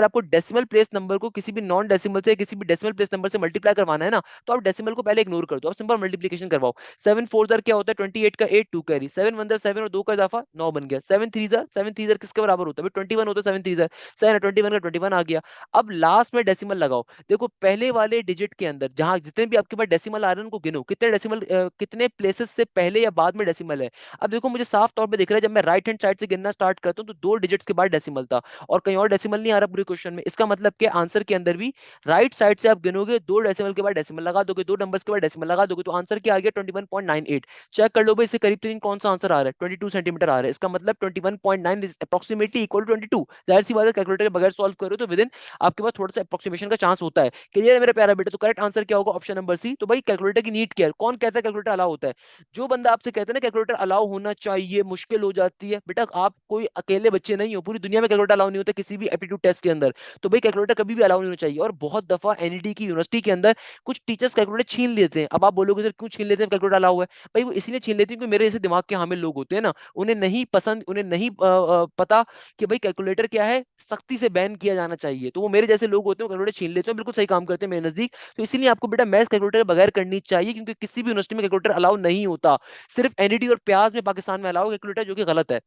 आपको डेसिमल प्लेस नंबर को किसी भी नॉन डेसिमल से, किसी भी डेसिमल प्लेस नंबर से मल्टीप्लाई करवाना है ना, तो आप डेसिमल को पहले इग्नोर कर दो, आप सिंपल मल्टीप्लिकेशन करवाओ। 7 4 क्या होता है? 28 का 8 2 कैरी, 7 1 7 7 और 2 का इजाफा 9 बन गया। 7 3 किसके बराबर होता है? 21 होता है। 7 3 सही है, 21 का 21 आ गया। अब लास्ट में डेसिमल लगाओ। देखो पहले वाले डिजिट के अंदर जहां जितने भी आपके पास डेसिमल आ रहे हैं उनको गिनो, कितने डेसिमल कितने प्लेसेस से पहले या बाद में डेसिमल है। अब देखो मुझे साफ तौर पे दिख रहा है, जब मैं राइट हैंड साइड से गिनना स्टार्ट करता हूँ तो 2 डिजिट्स के बाद डेसिमल था और कहीं और डेसिमल नहीं आ रहा पूरे क्वेश्चन में। इसका मतलब कि आंसर के अंदर भी राइट साइड से आप गिनोगे, 2 डेसिमल के बाद डेसिमल लगा दोगे, 2 नंबर्स के बाद डेसिमल लगा दोगे, तो आंसर क्या आ गया? 21.98। चेक कर लो भाई, इससे करीब तरीन कौन सा आंसर आ रहा है? 22 सेंटीमीटर आ रहा है। इसका मतलब 21.9 इज अप्रोक्सीमेटली इक्वल टू 22। जाहिर सी बात है, कैलकुलेटर के बगैर सॉल्व करो तो विद इन आपके पास थोड़ा सा अप्रोक्सीमेशन का चांस होता है। क्लियर है मेरे प्यारा बेटा? तो करेक्ट आंसर क्या होगा? Option number c. तो भाई कैलकुलेटर की नीड क्या है? कौन कहता है कैलकुलेटर अलाउ होता है? जो बंदा आपसे कहता है ना कैलकुलेटर अलाउ होना चाहिए, मुश्किल हो जाती है, बेटा आप कोई अकेले बच्चे नहीं हो, पूरी दुनिया में कैलकुलेटर अलाउ नहीं होता किसी भी एप्टीट्यूड टेस्ट के अंदर। तो भाई कैलकुलेटर कभी भी अलाउ नहीं होना चाहिए। और बहुत दफा एनईटी की यूनिवर्सिटी के अंदर कुछ टीचर्स कैलकुलेटर छीन लेते हैं। अब आप बोलोगे सर क्यों छीन लेते हैं, कैलकुलेटर अलाउ है? भाई वो इसलिए छीन लेते हैं क्योंकि मेरे जैसे दिमाग के हामिल लोग होते हैं ना, उन्हें नहीं पसंद, उन्हें नहीं पता कि भाई कैलकुलेटर क्या है, सख्ती से बैन किया जाना चाहिए। तो वो मेरे जैसे लोग होते हैं, कैलकुलेटर छीन लेते हैं, बिल्कुल सही काम करते हैं मेरे नजदीक। तो इसीलिए आपको बेटा मैथ्स कैलकुलेटर के बगैर करनी चाहिए, क्योंकि किसी भी यूनिवर्सिटी में कैलकुलेटर अलाउ नहीं होता। सिर्फ एनईटी और प्याज में पाकिस्तान में अलाउ कैलकुलेटर, जो कि गलत है।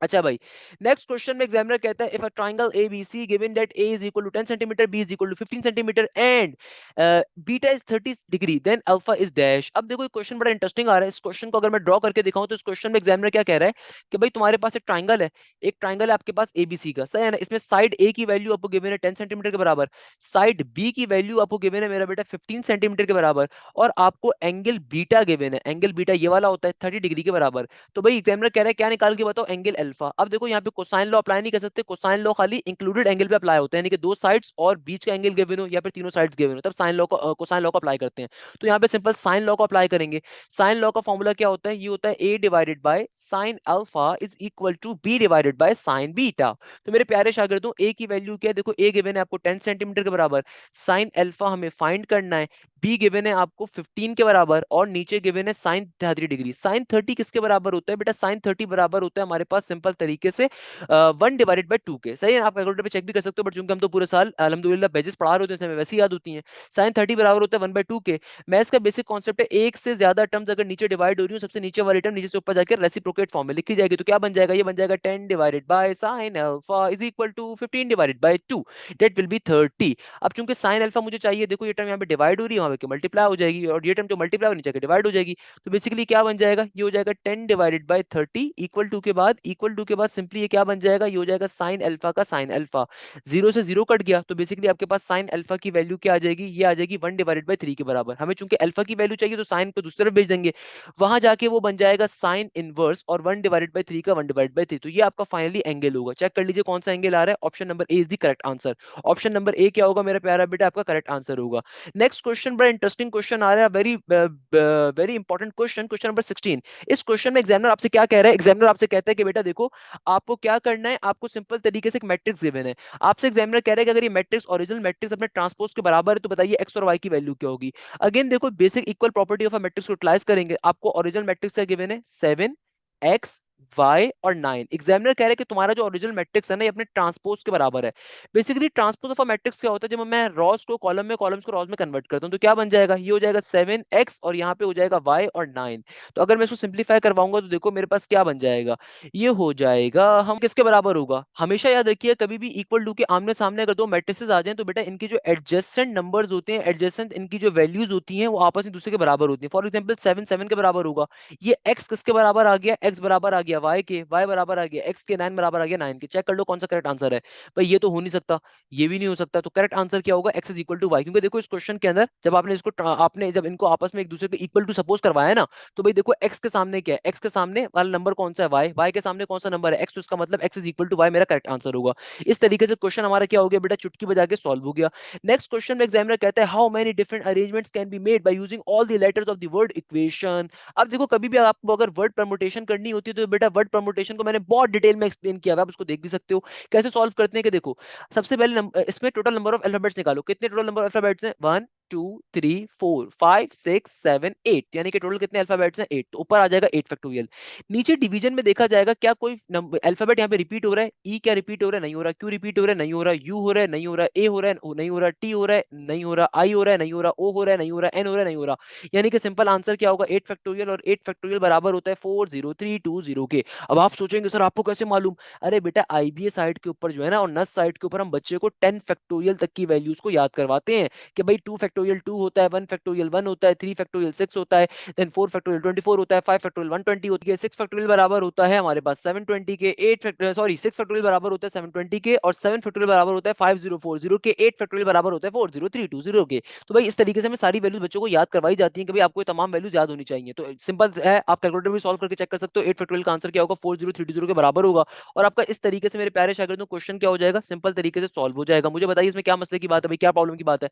अच्छा भाई, नेक्स्ट क्वेश्चन में एग्जामिनर कहता है if a triangle ABC given that a is equal to 10 centimetre, b is equal to 15 centimetre and beta is 30 degree, then alpha is dash. अब देखो ये क्वेश्चन बड़ा इंटरेस्टिंग आ रहा है। इस क्वेश्चन को अगर मैं ड्रॉ करके दिखाऊं तो इस क्वेश्चन में एग्जामिनर क्या कह रहा है कि भाई तुम्हारे पास एक ट्रायंगल है, एक ट्रायंगल है आपके पास एबीसी का, सही है ना? इसमें साइड ए की वैल्यू आपको गिवन है 10 सेंटीमीटर के बराबर, साइड बी की वैल्यू आपको गिवन है मेरा बेटा 15 सेंटीमीटर के बराबर, और आपको एंगल बीटा गिवन है, एंगल बीटा ये वाला होता है 30 डिग्री के बराबर। तो भाई एग्जामिनर कह रहा है क्या निकाल के बताओ? Angle alpha. अब देखो यहाँ पे कोसाइन लॉ अप्लाई नहीं कर सकते, कोसाइन लॉ खाली इंक्लूडेड एंगल पे अप्लाई होता है, यानी कि दो साइड्स और बीच का एंगल गिवन हो या फिर तीनों साइड्स गिवन हो तब साइन लॉ को कोसाइन लॉ को अप्लाई करते हैं। तो यहाँ पे सिंपल साइन लॉ को अप्लाई करेंगे। साइन लॉ का फॉर्मूला क्या होता है? ये होता है a divided by sine alpha is equal to b divided by sine beta. तो मेरे प्यारे शागिर्दों, a की वैल्यू क्या है? देखो a गिवन है आपको 10 सेंटीमीटर के बराबर, साइन अल्फा हमें फाइंड करना है, बी गिवन है आपको 15 के बराबर, और नीचे गिवन है साइन 30 डिग्री। साइन 30 किसके बराबर होता है बेटा? साइन 30 बराबर होता है हमारे पास सिंपल तरीके से 1/2 के। सही है, आप कैलकुलेटर पे चेक भी कर सकते हो, बट चूंकि हम तो पूरे साल अल्हम्दुलिल्लाह पेजेस पढ़ा रहे होते हैं, हमें वैसे ही याद होती हैं। साइन 30 बराबर होता है 1/2 के। मैथ्स का बेसिक कॉन्सेप्ट है, एक से ज्यादा टर्म्स अगर नीचे डिवाइड हो रही हो, सबसे नीचे वाली टर्म नीचे से ऊपर जाकर रेसिप्रोकेट फॉर्म में लिखी जाएगी। तो क्या बन जाएगा? ये बन जाएगा 10 divided by sine alpha is equal to 15 divided by 2, that will be 30। अब चूंकि साइन अल्फा मुझे चाहिए, देखो ये टर्म यहाँ पे डिवाइड हो रही है, वहां पे मल्टीप्लाई हो जाएगी, और ये टर्म जो मल्टीप्लाई होनी चाहिए डिवाइड हो जाएगी। तो बेसिकली क्या बन जाएगा? ये हो जाएगा 10 डिवाइडेड बाय 30 इक्वल टू के बाद सिंपली ये क्या बन जाएगा? ये हो जाएगा साइन अल्फा का साइन अल्फा। जीरो से जीरो कट गया, तो बेसिकली आपके पास साइन अल्फा की वैल्यू क्या आ जाएगी? ये आ जाएगी 1/3 के बराबर। हमें चूंकि अल्फा की वैल्यू चाहिए तो साइन को दूसरी तरफ भेज देंगे, वहां जाके वो बन जाएगा साइन इनवर्स, और 1/3 का 1/3। तो ये आपका फाइनली एंगल होगा। चेक कर लीजिए कौन सा एंगल आ रहा है। Option number a is the correct answer. Option number ए क्या होगा मेरा प्यारा बेटा? आपका करेक्ट आंसर होगा। नेक्स्ट क्वेश्चन बड़ा इंटरेस्टिंग क्वेश्चन आ रहा है, very very important question, question number 16। इस क्वेश्चन में एग्जामिनर आपसे क्या कह रहा है? एग्जामिनर आपसे कहता है कि बेटा देखो, आपको क्या करना है, आपको सिंपल तरीके से एक मैट्रिक्स गिवन है, आपसे एग्जामिनर कह रहा है कि अगर ये मैट्रिक्स ओरिजिनल मैट्रिक्स अपने ट्रांसपोज के बराबर है तो बताइए एक्स और वाई की वैल्यू क्या होगी। अगेन देखो, basic equal property of a matrix को यूटिलाइज करेंगे। आपको ओरिजिनल मैट्रिक्स का गिवन है 7 एक्स वाई और 9। एग्जामिनर कह रहे हैं कि तुम्हारा जो ओरिजिनल मैट्रिक्स है ना, ये अपने ट्रांसपोज के बराबर है। Basically transpose of a matrix क्या होता है? जब मैं रॉस को कॉलम में, कॉलम्स को रॉस में कन्वर्ट करता हूँ तो क्या बन जाएगा? ये हो जाएगा 7x और यहाँ पे हो जाएगा y और 9। तो अगर मैं इसको सिंप्लीफाई करवाऊंगा तो देखो मेरे पास क्या बन जाएगा? ये हो जाएगा, हम किसके बराबर होगा? हमेशा याद रखिए, कभी भी इक्वल टू के आमने सामने अगर दो मैट्रिसेस आ जाएं तो बेटा इनकी जो एडजेसेंट नंबर्स होते हैं, एडजेसेंट इनकी जो वैल्यूज होती हैं वो आपस में दूसरे के बराबर होती हैं। फॉर एग्जांपल 7 7 के बराबर होगा, ये x किसके बराबर आ गया? x बराबर आ गया y के, y बराबर आ गया x के, 9 बराबर आ गया 9 के। चेक कर लो कौन सा करेक्ट आंसर है। भाई ये तो हो नहीं सकता, ये भी नहीं हो सकता, तो करेक्ट आंसर क्या होगा? x is equal to y. क्योंकि देखो इस क्वेश्चन के अंदर जब आपने इसको आपने जब इनको आपस में एक दूसरे के इक्वल टू सपोज करवाया है ना, तो भाई देखो x के सामने क्या है? x के सामने वाला नंबर कौन सा है? y, y के सामने कौन सा नंबर है? x। तो इसका मतलब x is equal to y मेरा करेक्ट आंसर होगा। इस तरीके से क्वेश्चन हमारा क्या हो गया बेटा? चुटकी बजा के सॉल्व हो गया। नेक्स्ट क्वेश्चन में एग्जामिनर कहता है how many different arrangements can be made by using all the letters of the word equation. अब देखो कभी भी आपको अगर वर्ड परमुटेशन करनी होती है तो बेटा वर्ड परमुटेशन को मैंने बहुत डिटेल में एक्सप्लेन किया है, आप उसको देख भी सकते हो। कैसे सॉल्व करते हैं कि देखो, सबसे पहले इसमें टोटल नंबर ऑफ अल्फाबेट्स निकालो। कितने टोटल नंबर ऑफ अल्फाबेट्स हैं? 1 1 2 3 4 5 6 7 8, यानी कि टोटल कितने अल्फाबेट्स हैं? 8। तो ऊपर आ जाएगा 8 फैक्टोरियल। नीचे डिवीजन में देखा जाएगा क्या कोई नंबर अल्फाबेट यहाँ पे रिपीट हो रहा है? ई क्या रिपीट हो रहा है? नहीं हो रहा। क्यू रिपीट हो रहा है? नहीं हो रहा। यू हो रहा है? नहीं हो रहा। ए हो रहा है? नहीं हो रहा। टी हो रहा है? नहीं हो रहा। आई हो रहा है? नहीं हो रहा। ओ हो रहा है? नहीं हो रहा। एन हो रहा है? नहीं हो रहा। यानी कि सिंपल आंसर क्या होगा? 8 फैक्टोरियल, और 8 फैक्टोरियल बराबर होता है 40320 के। अब आप सोचेंगे सर आपको कैसे मालूम? अरे बेटा, आईबीए साइड के ऊपर जो है ना, और नस साइड के ऊपर हम बच्चे को 10 फैक्टोरियल तक की वैल्यूज को याद करवाते हैं कि भाई 2 फैक्टोरियल 2 होता है, 1 फैक्टोरियल 1 होता है, 3 फैक्टोरियल 6 होता है, देन 4 फैक्टोरियल 24 होता है, 5 फैक्टोरियल 120 होती है, 6 फैक्टोरियल बराबर होता है हमारे पास 720 के, 8 फैक्टोरियल सॉरी 6 फैक्टोरियल बराबर होता है 720 के, और 7 फैक्टोरियल बराबर होता है 5040 के, 8 फैक्टोरियल बराबर होता है 40320 के। तो भाई इस तरीके से हमें सारी वैल्यूज बच्चों को याद करवाई जाती हैं कि भाई आपको ये तमाम वैल्यूज याद होनी चाहिए। तो सिंपल है, आप कैलकुलेटर भी सॉल्व करके चेक कर सकते हो। 8 फैक्टोरियल का आंसर क्या होगा? 40320 के बराबर होगा। और आपका इस तरीके से मेरे प्यारे शागिर्दों क्वेश्चन क्या हो जाएगा? सिंपल तरीके से सॉल्व हो जाएगा। मुझे बताइए इसमें क्या मसले की बात है भाई, क्या प्रॉब्लम की बात है?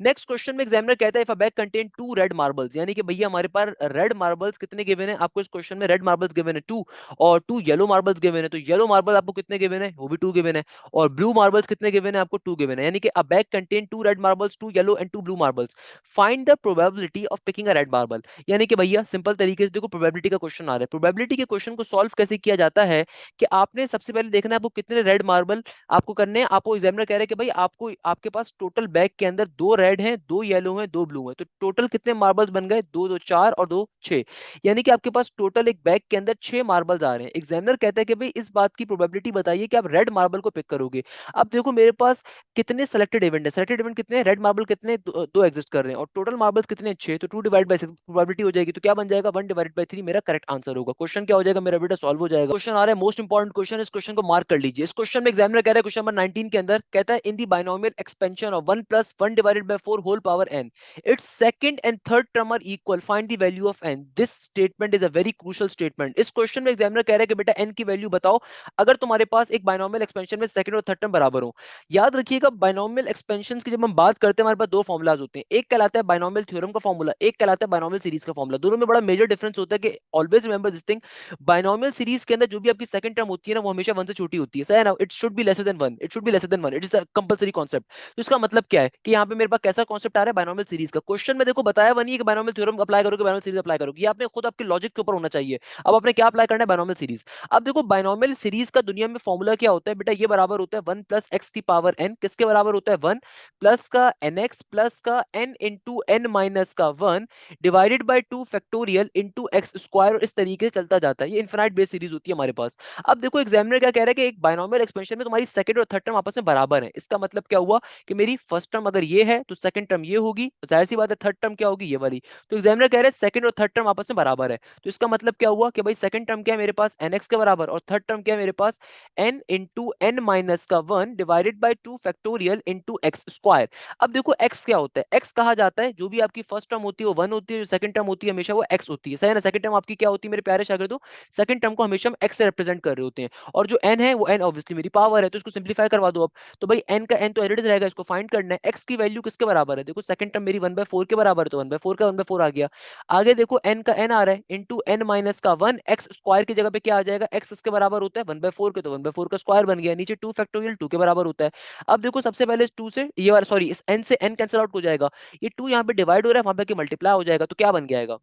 नेक्स्ट क्वेश्चन में एग्जामिनर कहता है if a bag contain 2 red marbles, यानी कि भैया हमारे पास रेड मार्बल्स कितने गिवन है? आपको इस क्वेश्चन में रेड मार्बल्स गिवन है 2, और 2 येलो मार्बल्स गिवन है। तो येलो मार्बल आपको कितने गिवन है? वो भी 2 गिवन है। और ब्लू मार्बल्स कितने गिवन है? आपको 2 गिवन है। यानी कि अ bag contain 2 red marbles, 2 yellow and 2 blue marbles, find the probability of picking a red marble. यानी कि भैया सिंपल तरीके से देखो, प्रोबेबिलिटी का क्वेश्चन आ रहा है। प्रोबेबिलिटी के क्वेश्चन को सॉल्व कैसे किया जाता है कि आपने सबसे पहले देखना है आपको कितने रेड मार्बल आपको करने हैं। आपको एग्जामिनर कह रहा है कि भाई आपको आपके पास टोटल बैग के अंदर 2 रेड हैं, 2 येलो हैं, 2 ब्लू हैं, तो टोटल कितने मार्बल्स बन गए? 2 2 4 और 2 6, यानी कि आपके पास टोटल एक बैग के अंदर 6 मार्बल्स आ रहे हैं। एग्जामिनर कहता है कि भाई इस बात की प्रोबेबिलिटी बताइए कि आप रेड मार्बल को पिक करोगे। अब देखो मेरे पास कितने सेलेक्टेड इवेंट है? सेलेक्टेड इवेंट कितने हैं? रेड मार्बल कितने? दो एग्जिस्ट कर रहे हैं, और टोटल मार्बल्स कितने हैं? 6, तो 2 डिवाइड बाय 6 प्रोबेबिलिटी हो जाएगी। तो क्या बन जाएगा? 1 डिवाइडेड बाय 3 मेरा करेक्ट आंसर होगा। क्वेश्चन क्या हो जाएगा मेरा बेटा? सॉल्व हो जाएगा। क्वेश्चन आ रहा है मोस्ट इंपॉर्टेंट क्वेश्चन, इस क्वेश्चन को मार्क कर लीजिए। इस क्वेश्चन में एग्जामिनर कह रहा है क्वेश्चन नंबर 19 के अंदर कहता है in the binomial expansion of 1 plus 1 divided by 4 whole power n, its second and third term are equal, find the value of n। this statement is a very crucial statement। इस question में examiner कह रहा है कि बेटा n की value बताओ अगर तुम्हारे पास एक बाइनोमियल एक्सपेंशन में सेकंड और थर्ड टर्म बराबर हो। याद रखिएगा बाइनोमियल एक्सपेंशन की जब हम बात करते हैं हमारे पास दो फॉर्मुलाज होते हैं, एक कहलाता है बाइनोमियल थ्योरम का फॉर्मूला, एक कहलाता है बाइनोमियल सीरीज का फॉर्मूला। दोनों में बड़ा मेजर डिफरेंस होता है कि always remember this thing, binomial series के अंदर जो भी आपकी सेकंड टर्म होती है ना वो हमेशा 1 से छोटी होती है, सही है ना? It should be lesser than 1, it should be lesser than 1, it is a compulsory concept. तो इसका मतलब क्या है कि यहाँ पे मेरे पास कैसा कॉन्सेप्ट आ रहा है? बाइनोमियल सीरीज का। क्वेश्चन में देखो बताया हुआ नहीं है कि बाइनोमियल थ्योरम अप्लाई करोगे बाइनोमियल सीरीज अप्लाई करोगे, ये आपने खुद आपके लॉजिक के ऊपर होना चाहिए। अब आपने क्या अप्लाई करना है? Binomial series. अब देखो बाइनोमियल सीरीज का दुनिया में फॉर्मूला क्या होता है बेटा? ये बराबर होता है 1 प्लस एक्स की पावर n, किसके बराबर होता है? 1 प्लस का nx प्लस का n इंटू n माइनस का 1 divided by 2 factorial into x square, और इस तरीके से चलता जाता है। ये इनफिनाइट बेस सीरीज होती है हमारे पास। अब देखो एग्जामिनर क्या कह रहा है कि एक बाइनोमियल एक्सपेंशन में तुम्हारी सेकंड और थर्ड टर्म आपस में बराबर है। इसका मतलब क्या हुआ कि मेरी फर्स्ट टर्म अगर ये है तो सेकंड टर्म ये होगी, जाहिर सी बात है थर्ड टर्म क्या होगी? ये वाली। तो एग्जामिनर कह रहे हैं सेकंड और थर्ड टर्म आपस में बराबर है, तो इसका मतलब क्या हुआ कि भाई सेकंड टर्म क्या है मेरे पास? nx के बराबर, और थर्ड टर्म क्या है मेरे पास? n इंटू n माइनस का 1 divided by 2 factorial into x square. अब देखो x क्या होता है? x कहा जाता है जो भी आपकी फर्स्ट टर्म होती है वो 1 होती है, जो सेकंड टर्म होती है हमेशा वो x होती है, सही है ना? सेकंड टर्म आपकी क्या होती है मेरे प्यारे शागिर्दों? सेकंड टर्म को हमेशा हम x से रिप्रेजेंट कर रहे होते हैं, और जो n है वो n ऑब्वियसली मेरी पावर है, तो इसको सिंपलीफाई करवा दो अब। तो भाई n का n तो एडिड रहेगा, इसको फाइंड करना है। x की वैल्यू किसके बराबर है? देखो सेकंड टर्म मेरी 1/4 के बराबर है, तो 1/4 का 1/4 आ गया। आगे देखो n का n आ रहा है इंटू n माइनस का 1, एक्स स्क्वायर की जगह पे क्या आ जाएगा? x इसके बराबर होता है 1/4 के, तो 1/4 का स्क्वायर बन गया। नीचे 2 फैक्टोरियल 2 के बराबर होता है। अब देखो सबसे पहले इस 2 से ये वाला सॉरी इस n से n कैंसिल आउट हो जाएगा, ये 2 यहाँ पे डिवाइड हो रहा है, वहां पे मल्टीप्लाई हो जाएगा, तो क्या बन जाएगा?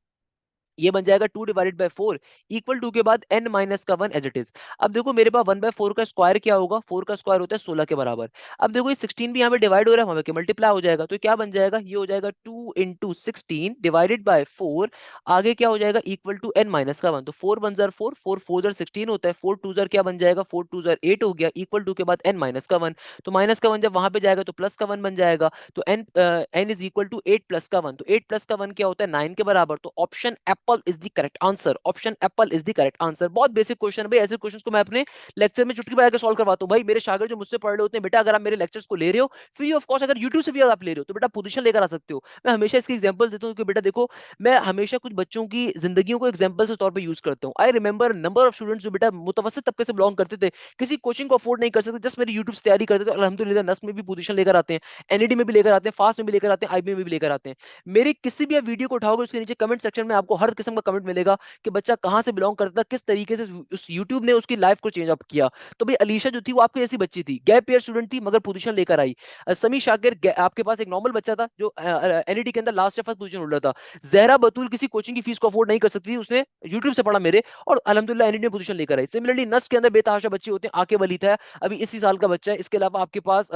ये बन जाएगा 2 डिवाइडेड बाय 4 इक्वल टू के बाद n माइनस का 1 एज इट इज। अब देखो मेरे पास 1/4 का स्क्वायर क्या होगा? 4 का स्क्वायर होता है 16 के बराबर। अब देखो ये 16 भी यहाँ पे डिवाइड हो रहा है, वहां पे मल्टीप्लाई हो जाएगा, तो क्या बन जाएगा? ये हो जाएगा 2 इंटू 16 डिवाइडेड बाय 4, आगे क्या हो जाएगा? इक्वल टू n माइनस का 1। तो 4 1 जार 4, 4 4 जार 16 होता है, 4 2 जार क्या बन जाएगा? 4 2 जार 8 हो गया, इक्वल टू के बाद n माइनस का 1। तो माइनस का 1 जब वहां पे जाएगा तो प्लस का 1 बन जाएगा, तो n is equal to 8 plus का 1, तो 8 प्लस का 1 क्या होता है? 9 के बराबर। तो option Apple is the correct answer, option Apple is the correct answer. बहुत बेसिक क्वेश्चन है भाई, ऐसे क्वेश्चंस को मैं अपने लेक्चर में चुटकी बजा के सॉल्व करवाता हूँ भाई। मेरे शागिर्द जो मुझसे पढ़ रहे होते हैं, बेटा अगर आप मेरे लेक्चर्स को ले रहे हो फ्री ऑफ कॉस्ट, अगर यूट्यूब से भी अगर आप ले रहे हो तो बेटा पोजीशन लेकर आ सकते हो। मैं हमेशा इसकी एग्जांपल देता हूँ कि बेटा देखो मैं हमेशा कुछ बच्चों की जिंदगियों को एग्जांपल के तौर पे यूज करता हूँ। I remember number of students जो बेटा मुतवस्सित तबके से बिलोंग करते थे, किसी कोचिंग को अफोर्ड नहीं कर सकते, जस्ट मेरी यूट्यूब से तैयारी करते थे, और अल्हम्दुलिल्लाह नस्म में भी पोजीशन लेकर आते हैं, एनईडी में भी लेकर आते हैं, फास्ट में भी लेकर आते हैं, आईबी में भी लेकर आते हैं। मेरे किसी भी वीडियो को उठाओगे उसके नीचे कमेंट सेक्शन में आपको हर खूबसूरत किस्म का कमेंट मिलेगा कि बच्चा कहाँ से बिलोंग करता था, किस तरीके से उस यूट्यूब ने उसकी लाइफ को चेंज अप किया। तो भाई अलीशा जो थी वो आपकी ऐसी बच्ची थी, गैप ईयर स्टूडेंट थी मगर पोजीशन लेकर आई। समी शाकिर आपके पास एक नॉर्मल बच्चा था जो एनईटी के अंदर लास्ट या फर्स्ट पोजीशन होल्डर था। जहरा बतूल किसी कोचिंग की फीस को अफोर्ड नहीं कर सकती थी, उसने यूट्यूब से पढ़ा मेरे, और अल्हम्दुलिल्लाह एनईटी में पोजीशन लेकर आई। सिमिलरली नस्ट के अंदर बेतहाशा बच्चे होते हैं, आके वली था अभी इसी साल का बच्चा है। इसके अलावा आपके पास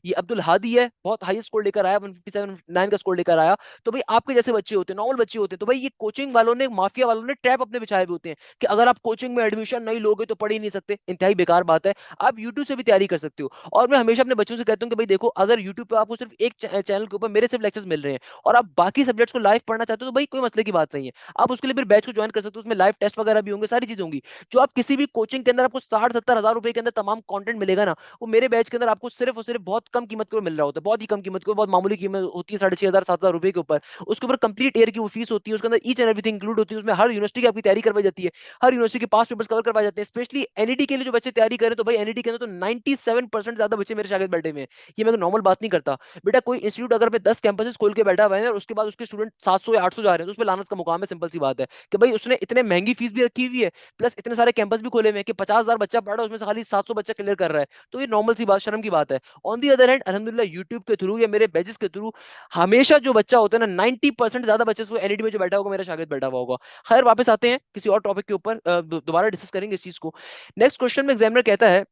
ये अब्दुल हादी है, बहुत हाई स्कोर लेकर आया, 157 का स्कोर लेकर आया। तो भाई आपके जैसे बच्चे होते हैं, नॉर्मल बच्चे होते हैं, तो भाई ये कोचिंग वालों ने, माफिया वालों ने ट्रैप अपने बिछाए हुए होते हैं कि अगर आप कोचिंग में एडमिशन नहीं लोगे तो पढ़ ही नहीं सकते। इंतहाई बेकार बात है, आप यूट्यूब से भी तैयारी कर सकते हो। और मैं हमेशा अपने बच्चों से कहता हूँ कि भाई देखो, अगर यूट्यूब पे आपको सिर्फ एक चैनल के ऊपर मेरे सिर्फ लेक्चर्स मिल रहे हैं और आप बाकी सब्जेक्ट्स को लाइव पढ़ना चाहते हो, तो भाई कोई मसले की बात नहीं है, आप उसके लिए फिर बैच को ज्वाइन कर सकते हो, उसमें लाइव टेस्ट वगैरह भी होंगे, सारी चीजें होंगी। जो आप किसी भी कोचिंग के अंदर आपको 60-70 हज़ार रुपए के अंदर तमाम कंटेंट मिलेगा ना, वो मेरे बैच के अंदर आपको सिर्फ और सिर्फ बहुत कम कीमत को मिल रहा होता है, बहुत ही कम कीमत को, बहुत मामूली कीमत होती है, 6,500-7,000 रुपए के ऊपर। उसके ऊपर कंप्लीट ईयर की वो फीस होती है, उसके अंदर ईच एंड एवरीथिंग इंक्लूड होती है, उसमें हर यूनिवर्सिटी की आपकी तैयारी करवाई जाती है, हर यूनिवर्सिटी के पास पेपर्स कवर करवाए जाते हैं। स्पेशली एनईटी के लिए जो बच्चे तैयारी करें, तो भाई एनईटी के अंदर तो 97% ज्यादा बच्चे मेरे शागिर्द बैठे हुए हैं। ये मैं नॉर्मल बात नहीं करता। बेटा कोई इंस्टीट्यूट अगर पे 10 कैंपसेस खोल के बैठा हुआ है और उसके बाद उसके स्टूडेंट 700 या 800 जा रहे हैं, तो उस पर लानत का मुकाम है। सिंपल सी बात है कि भाई उसने इतने महंगी फीस भी रखी हुई है, प्लस इतने सारे कैंपस भी खोले हुए हैं कि 50,000 बच्चा पढ़ रहा है, उसमें से खाली 700 बच्चा क्लियर कर रहा है। तो ये नॉर्मल सी बात, शर्म की बात है। ऑन दी अदर हैंड अल्हम्दुलिल्लाह यूट्यूब के थ्रू या मेरे बैचेस के थ्रू हमेशा जो बच्चा होता है ना, 90% ज्यादा बच्चे एनईडी में जो बैठा होगा मेरा शागिर्द बैठा हुआ होगा। खैर वापस आते हैं किसी और टॉपिक के ऊपर, दोबारा डिस्कस करेंगे इस चीज को। नेक्स्ट क्वेश्चन में एग्जामिनर कहता है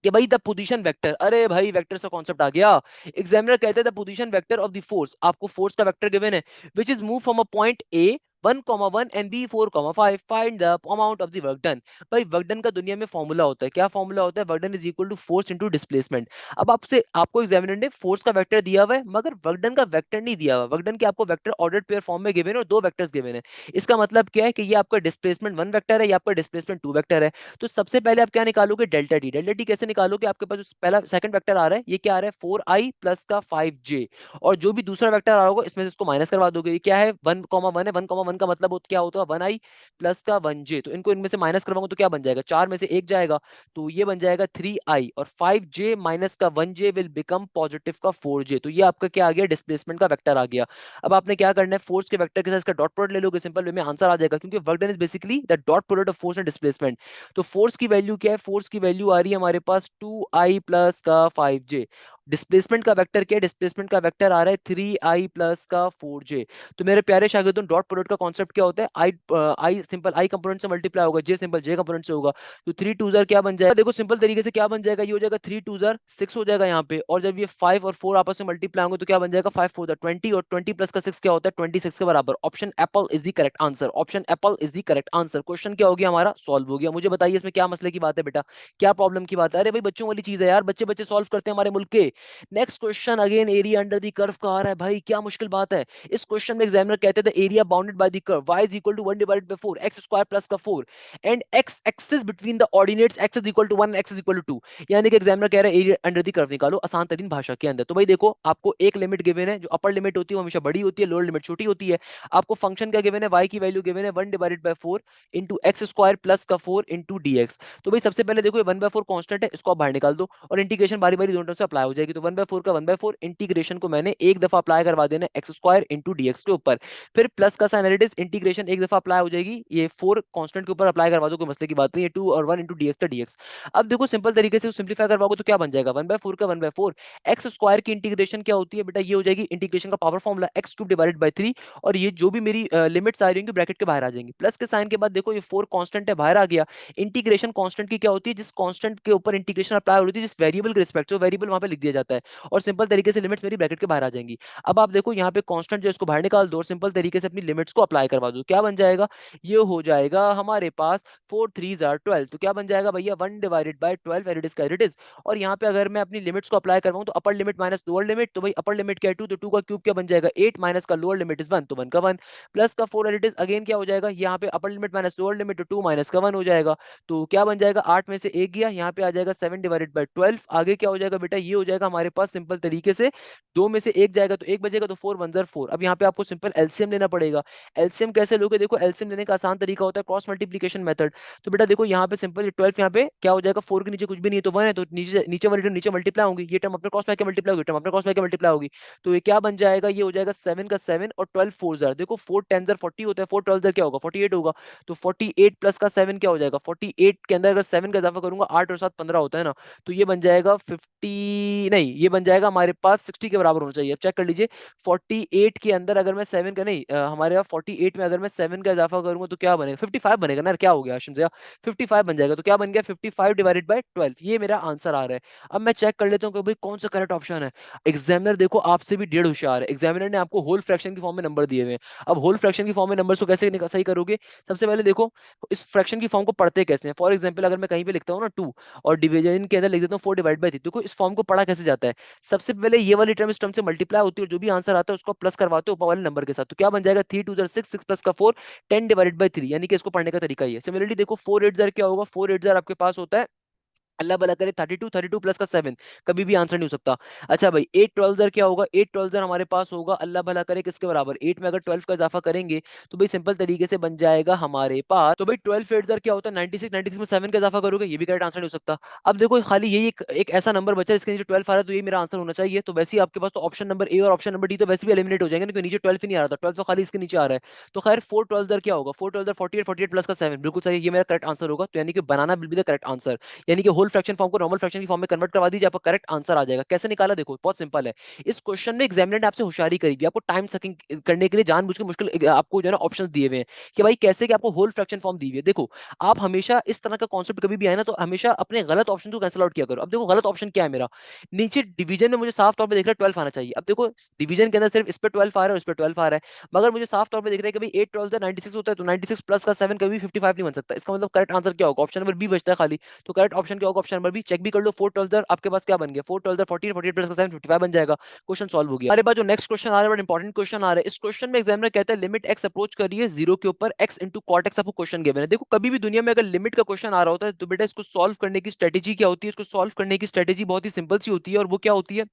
कि भाई द पोजीशन वेक्टर, अरे भाई वेक्टर का कॉन्सेप्ट आ गया। एग्जामिनर कहते हैं the position vector of the force, आपको फोर्स का वेक्टर गिवन है, which is move from a point a 1,1 and b 4,5, find the amount of the work done. भाई वर्क डन का दुनिया में फॉर्मूला होता है, क्या फॉर्मूला होता है? Work done is equal to force into displacement. अब आपसे आपको एग्जामिनर ने फोर्स का वेक्टर दिया हुआ है मगर वर्क डन का वेक्टर नहीं दिया हुआ। वर्क डन के आपको वेक्टर ऑर्डर्ड पेयर फॉर्म में गिवन है और दो वेक्टर्स गिवन है। इसका मतलब क्या है कि ये आपका डिस्प्लेसमेंट 1 वेक्टर है, ये आपका डिस्प्लेसमेंट 2 वेक्टर है। तो सबसे पहले आप क्या निकालोगे? Delta T. डेल्टा टी कैसे निकालोगे? आपके पास जो पहला सेकंड वेक्टर आ रहा है, ये क्या आ रहा है? 4i प्लस का 5j, और जो भी दूसरा वेक्टर आ रहा होगा इसमें से इसको माइनस करवा दोगे। ये क्या है? 1,1 है, 1,1 का मतलब क्या होता है? 1i प्लस का 1j। तो इनको इनमें से माइनस करवाऊंगा तो क्या बन जाएगा? 4 में से एक जाएगा, तो ये बन जाएगा 3i, और 5j माइनस का 1j विल बिकम पॉजिटिव का 4j। तो ये आपका क्या आ गया? डिस्प्लेसमेंट का वेक्टर आ गया। अब आपने क्या करना है? फोर्स के वेक्टर के साथ इसका डॉट प्रोडक्ट ले लोगे, सिंपल वे में आंसर आ जाएगा, क्योंकि work done is basically the dot product of force and displacement. तो फोर्स की वैल्यू क्या है? फोर्स की वैल्यू आ रही है हमारे पास 2i प्लस का 5j। डिस्प्लेसमेंट का वेक्टर क्या है? डिस्प्लेसमेंट का वेक्टर आ रहा है 3i प्लस का 4j। तो मेरे प्यारे शागिर्दों, डॉट प्रोडक्ट का कॉन्सेप्ट क्या होता है? आई सिंपल आई कंपोनेंट से मल्टीप्लाई होगा, जे सिंपल जे कंपोनेंट से होगा। तो 3 टू जार क्या बन जाएगा? देखो सिंपल तरीके से क्या बन जाएगा, ये हो जाएगा 3 टू जार 6 हो जाएगा यहाँ पे, और जब ये 5 और 4 आपस में मल्टीप्लाई होंगे तो क्या बन जाएगा? 5 4 जार 20, और 20 प्लस का 6 क्या होता है? 26 के बराबर। Option Apple is the correct answer. Option Apple is the correct answer. Question क्या हो गया हमारा? सॉल्व हो गया। मुझे बताइए इसमें क्या मसले की बात है बेटा, क्या प्रॉब्लम की बात है? अरे भाई बच्चों वाली चीज है यार, बच्चे बच्चे सॉल्व करते हैं हमारे मुल्क के। Next question again area under the curve का आ रहा है। भाई क्या मुश्किल बात है? इस क्वेश्चन में एग्जामिनर कहते थे area bounded by the curve y is equal to 1 divided by 4 x square plus का 4 and x axis between the ordinates x is equal to 1 x is equal to 2। यानी कि एग्जामिनर कह रहा है area under the curve निकालो आसान तरीन भाषा के अंदर। तो भाई देखो, आपको एक लिमिट गिवन है, जो अपर लिमिट होती है वो हमेशा बड़ी होती है, लोअर लिमिट छोटी होती है। आपको फंक्शन क्या गिवन है? y की वैल्यू गिवन है 1 divided by 4 into x square plus का 4 इंटू dx। तो भाई सबसे पहले देखो, ये 1/4 कांस्टेंट है, इसको आप बाहर निकाल दो और इंटीग्रेशन बारी बारी दोनों तरफ से अप्लाई हो जाएगी। तो 1/4 का 1/4 इंटीग्रेशन को मैंने एक दफा अप्लाई करवा देना एक्स स्क्वायर इंटू dx के ऊपर, फिर प्लस का साइन एडिट इंटीग्रेशन एक दफा अप्लाई हो जाएगी, ये 4 कांस्टेंट के ऊपर अप्लाई करवा दो, कोई मसले की बात नहीं है, 2 और 1 इंटू dx का dx। अब देखो सिंपल तरीके से सिंपलीफाई करवाओगे तो क्या बन जाएगा? 1/4 का 1/4 एक्स स्क्वायर की इंटीग्रेशन क्या होती है बेटा? ये हो जाएगी इंटीग्रेशन का power formula x cube divided by 3, और ये जो भी मेरी लिमिट्स आ रही होंगी ब्रैकेट के बाहर आ जाएंगी। प्लस के साइन के बाद देखो ये 4 कांस्टेंट है, बाहर आ गया। इंटीग्रेशन कांस्टेंट की क्या होती है? जिस कांस्टेंट के ऊपर इंटीग्रेशन अप्लाई हो रही थी, जिस वेरिएबल के रिस्पेक्ट से, वेरिएबल वहां पे लिख दिया जाता है, और सिंपल तरीके से लिमिट्स मेरी ब्रैकेट के बाहर आ जाएंगी। अब आप देखो यहाँ पे कांस्टेंट जो है, इसको बाहर निकाल दो और सिंपल तरीके से अपनी लिमिट्स को अप्लाई करवा दो। क्या बन जाएगा? ये हो जाएगा हमारे पास 4 3 जार 12। तो क्या बन जाएगा भैया? 1 डिवाइडेड बाय 12 एट इज का इट इज। और यहाँ पे अगर मैं अपनी लिमिट्स को अप्लाई करवाऊं तो upper limit minus lower limit, तो भाई अपर लिमिट क्या है? 2, तो 2 का क्यूब क्या बन जाएगा? 8 माइनस का लोअर लिमिट इज 1, तो 1 का 1, प्लस का 4 एट इट इज अगेन क्या हो जाएगा? यहाँ पे upper limit minus lower limit, तो 2 माइनस का 1 हो जाएगा। तो क्या बन जाएगा? 8 में से एक गया, यहाँ पे आ जाएगा 7 डिवाइडेड बाय 12। आगे क्या हो जाएगा बेटा? ये हो जाएगा जाएगा हमारे पास सिंपल तरीके से, दो में से एक जाएगा तो एक बचेगा, तो 4 1 4। अब यहाँ पे आपको सिंपल एलसीएम लेना पड़ेगा। एलसीएम कैसे लोगे? देखो एलसीएम लेने का आसान तरीका होता है क्रॉस मल्टीप्लीकेशन मेथड। तो बेटा देखो यहाँ पे सिंपल 12 यहाँ पे क्या हो जाएगा, 4 के नीचे कुछ भी नहीं है तो 1 है, तो नीचे नीचे वाली टर्म नीचे मल्टीप्लाई होगी, ये टर्म अपने क्रॉस में मल्टीप्लाई होगी, टर्म अपने क्रॉस में मल्टीप्लाई होगी। तो ये क्या बन जाएगा, ये हो जाएगा 7 का 7 और 12 4 जार। देखो 4 10 जार 40 होता है, 4 12 जार क्या होगा 48 होगा। तो 48 प्लस का 7 क्या हो जाएगा, 48 के अंदर अगर 7 का इजाफा करूंगा 8 और 7 15 होता है ना, तो ये बन जाएगा 50, नहीं ये बन जाएगा हमारे पास 60 के बराबर होना चाहिए। अब चेक कर लीजिए 48 के अंदर अगर मैं 7 का नहीं हमारे यहाँ 48 में अगर मैं 7 का इजाफा करूंगा तो क्या बनेगा, 55 बनेगा ना, क्या हो गया आशिम से, 55 बन जाएगा। तो क्या बन गया 55 डिवाइडेड बाय 12, ये मेरा आंसर आ रहा है। अब मैं चेक कर लेता हूँ कि भाई कौन सा करेक्ट ऑप्शन है। एग्जामिनर देखो आपसे भी डेढ़ होशियार है, एग्जामिनर ने आपको होल फ्रैक्शन की फॉर्म में नंबर दिए हुए हैं। अब होल फ्रैक्शन की फॉर्म में नंबर को कैसे सही करोगे? सबसे पहले देखो इस फ्रैक्शन की फॉर्म को पढ़ते कैसे हैं। फॉर एग्जाम्पल अगर मैं कहीं पे लिखता हूँ ना 2 और डिवीजन के अंदर लिख देता हूँ 4/3, देखो इस फॉर्म को पढ़ा कैसे जाता है। सबसे पहले ये वाली टर्म इस टर्म से मल्टीप्लाई होती है और जो भी आंसर आता है उसको प्लस करवाते हो ऊपर वाले नंबर के साथ। तो क्या बन जाएगा 3 2 6 6 प्लस का 4 10/3, यानी कि इसको पढ़ने का तरीका ये है। सिमिलरली देखो 4 8 क्या होगा, 4 8 आपके पास होता है, अल्लाह भला करे 32, 32 प्लस का 7, कभी भी आंसर नहीं हो सकता। अच्छा भाई 8 12 क्या होगा, 8 12 हमारे पास होगा अल्लाह भला करे किसके बराबर, 8 में अगर 12 का इजाफा करेंगे तो भाई सिंपल तरीके से बन जाएगा हमारे पास, तो भाई 12 8 क्या होता है 96, 96 में 7 का इजाफा करोगे, ये भी करेक्ट आंसर नहीं हो सकता। अब देखो खाली यही एक ऐसा नंबर बचा है इसके नीचे 12 आ रहा है, तो ये मेरा आंसर होना चाहिए। तो वैसे ही आपके पास तो ऑप्शन नंबर ए और ऑप्शन नंबर डी तो वैसे भी एलिमिनेट हो जाएंगे ना, क्योंकि नीचे 12 ही नहीं आ रहा था, 12 तो खाली इसके नीचे आ रहा है। तो खैर 4 12 क्या होगा, 4 12 48, 48 प्लस का 7, बिल्कुल सही, ये मेरा करेक्ट आंसर होगा। तो यानी कि banana will be the correct answer, यानी कि होल फ्रैक्शन फॉर्म को नॉर्मल फ्रैक्शन की फॉर्म में कन्वर्ट करवा दीजिए, आपका करेक्ट आंसर आ जाएगा। कैसे निकाला देखो बहुत सिंपल है। इस क्वेश्चन में एग्जामिनर ने आपसे होशियारी करी थी, आपको टाइम सकिंग करने के लिए जानबूझ के मुश्किल आपको जो है ना ऑप्शंस दिए हुए हैं कि भाई कैसे कि आपको होल फ्रैक्शन फॉर्म दी हुई है। देखो आप हमेशा इस तरह का कॉन्सेप्ट कभी भी आए ना तो हमेशा अपने गलत ऑप्शन को कैंसिल आउट किया करो। अब देखो गलत ऑप्शन क्या है मेरा, नीचे डिवीजन में मुझे साफ तौर पे दिख रहा है 12 आना चाहिए। अब देखो डिवीजन के अंदर सिर्फ इस पे 12 आ रहा है और इस पे 12 आ रहा है, मगर मुझे साफ तौर पे दिख रहा है कि भाई 8 12 96 होता है, तो 96 प्लस का 7 कभी 55 नहीं बन सकता। इसका मतलब करेक्ट आंसर क्या होगा, ऑप्शन नंबर बी बचता है खाली। तो करेक्ट ऑप्शन क्या होगा, ऑप्शन नंबर बी। चेक भी कर लो 4 12 आपके पास क्या बन गया, 4 12 14, 48 प्लस का 7 55 बन जाएगा। क्वेश्चन सॉल्व हो गया। हमारे पास जो नेक्स्ट क्वेश्चन आ रहा है बड़ा इंपॉर्टेंट क्वेश्चन आ रहा है। इस क्वेश्चन में एग्जामिनर कहता है लिमिट एक्स अप्रोच करिए जीरो के ऊपर एक्स इंटू कॉट एक्स, आपको क्वेश्चन गिवन है। देखो कभी भी दुनिया में अगर लिमिट का क्वेश्चन आ रहा होता है तो बेटा इसको सॉल्व करने की स्ट्रेटेजी क्या होती है, इसको सॉल्व करने की स्ट्रेटेजी बहुत ही सिंपल सी होती है, और वो क्या होती है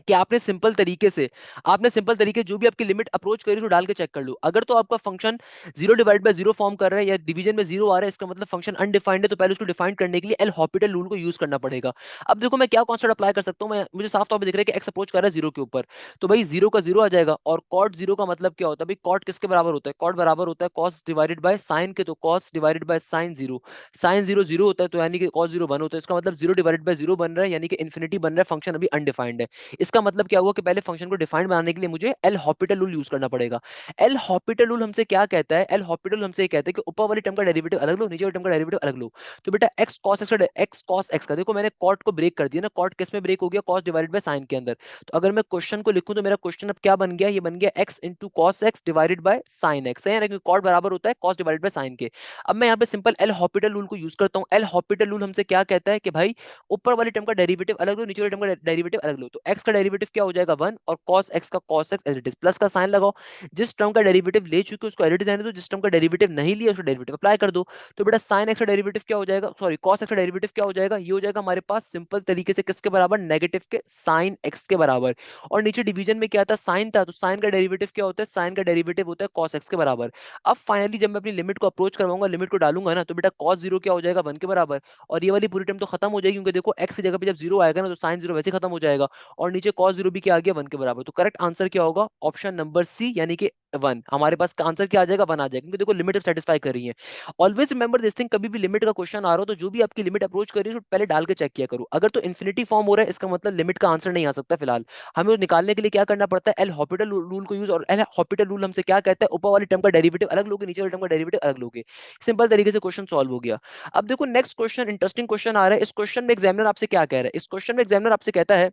कि आपने सिंपल तरीके जो भी आपकी लिमिट अप्रोच करी तो डाल के चेक कर लो। अगर तो आपका फंक्शन 0/0 फॉर्म कर रहा है या डिवीजन में 0 आ रहा है, इसका मतलब फंक्शन अनडिफाइंड है, तो पहले उसको डिफाइन करने के लिए एल हॉपिटल रूल को यूज करना पड़ेगा। अब देखो मैं क्या कॉन्सेप्ट अप्लाई कर सकता हूँ, मैं मुझे साफ तौर पे दिख रहा है कि एक्स अप्रोच कर रहा है 0 के ऊपर, तो भाई 0 का 0 आ जाएगा। और कॉट 0 का मतलब क्या होता है भाई, कॉट किसके बराबर होता है, कॉट बराबर होता है कॉस डिवाइडेड बाय साइन के, तो cos divided by sine 0, sine 0 0 होता है, तो यानी कि कॉस 0 1 होता है। इसका मतलब 0/0 बन रहा है, यानी कि इन्फिनिटी बन रहा है, फंक्शन अभी अनडिफाइंड है। इसका मतलब क्या हुआ कि पहले फंक्शन को डिफाइन बनाने के लिए मुझे एल हॉपिटल रूल यूज करना पड़ेगा। एल हॉपिटल रूल हमसे क्या कहता है, एल हॉपिटल हमसे ये कहता है कि ऊपर वाली टर्म का डेरिवेटिव अलग लो, नीचे वाली टर्म का डेरिवेटिव अलग लो। तो बेटा एक्स कॉस एक्स का देखो मैंने कॉट को ब्रेक कर दिया ना, कॉट किस में ब्रेक हो गया, कॉस डिवाइडेड बाय साइन के अंदर। तो अगर मैं क्वेश्चन को लिखूं तो मेरा क्वेश्चन अब क्या बन गया, ये बन गया x into cos x divided by sine x है ना, कॉट बराबर होता है कॉस डिवाइडेड बाय साइन के। अब मैं यहाँ पे सिंपल एल हॉपिटल रूल को यूज करता हूँ। एल हॉपिटल रूल हमसे क्या कहता है कि भाई ऊपर वाली टर्म का डेरिवेटिव अलग लो, नीचे वाली टर्म का डेरिवेटिव अलग लो। तो एक्स का डेरिवेटिव क्या हो जाएगा 1 और cos x का cos x as it is, plus का साइन लगाओ। जिस टर्म का डेरिवेटिव ले चुके हो उसको एज इट इज रहने दो, जिस टर्म का डेरिवेटिव नहीं लिया उसको डेरिवेटिव अप्लाई कर दो। तो बेटा sin x का डेरिवेटिव क्या हो जाएगा, सॉरी cos x का डेरिवेटिव क्या हो जाएगा, ये हो जाएगा हमारे पास सिंपल तरीके से किसके बराबर, नेगेटिव के sin x के बराबर। और नीचे डिवीजन में क्या था, साइन था, तो साइन का डेरिवेटिव क्या होता है, साइन का डेरिवेटिव होता है cos x के बराबर। अब फाइनली जब मैं अपनी लिमिट को अप्रोच करवाऊंगा, लिमिट को डालूंगा ना, तो बेटा cos 0 क्या हो जाएगा 1 के बराबर। और ये वाली पूरी टर्म तो खत्म हो जाएगी, क्योंकि देखो x की जगह पे जब 0 आएगा ना तो sin 0 वैसे खत्म हो जाएगा। और नीचे cos 0 भी क्या आ गया 1 के बराबर। तो करेक्ट आंसर क्या होगा, ऑप्शन नंबर सी, यानी कि 1। हमारे पास का आंसर क्या आ जाएगा 1 आ जाएगा, क्योंकि देखो लिमिट अब सेटिस्फाई कर रही है। ऑलवेज रिमेंबर दिस थिंग, कभी भी लिमिट का क्वेश्चन आ रहा हो तो जो भी आपकी लिमिट अप्रोच कर रही है तो पहले डाल के चेक किया करो। अगर तो इन्फिनिटी फॉर्म हो रहा है इसका मतलब लिमिट का आंसर नहीं आ सकता फिलहाल। हमें वो निकालने के लिए क्या करना पड़ता है, एल हॉपिटल रूल को यूज। और एल हॉपिटल रूल हमसे क्या कहता है, ऊपर वाली टर्म का डेरिवेटिव अलग लोगे, नीचे वाली टर्म का डेरिवेटिव अलग लोगे। सिंपल तरीके से क्वेश्चन सॉल्व हो गया। अब देखो नेक्स्ट क्वेश्चन इंटरेस्टिंग क्वेश्चन आ रहा है। इस क्वेश्चन में एग्जामिनर आपसे क्या कह रहा है, इस क्वेश्चन में एग्जामिनर आपसे कहता है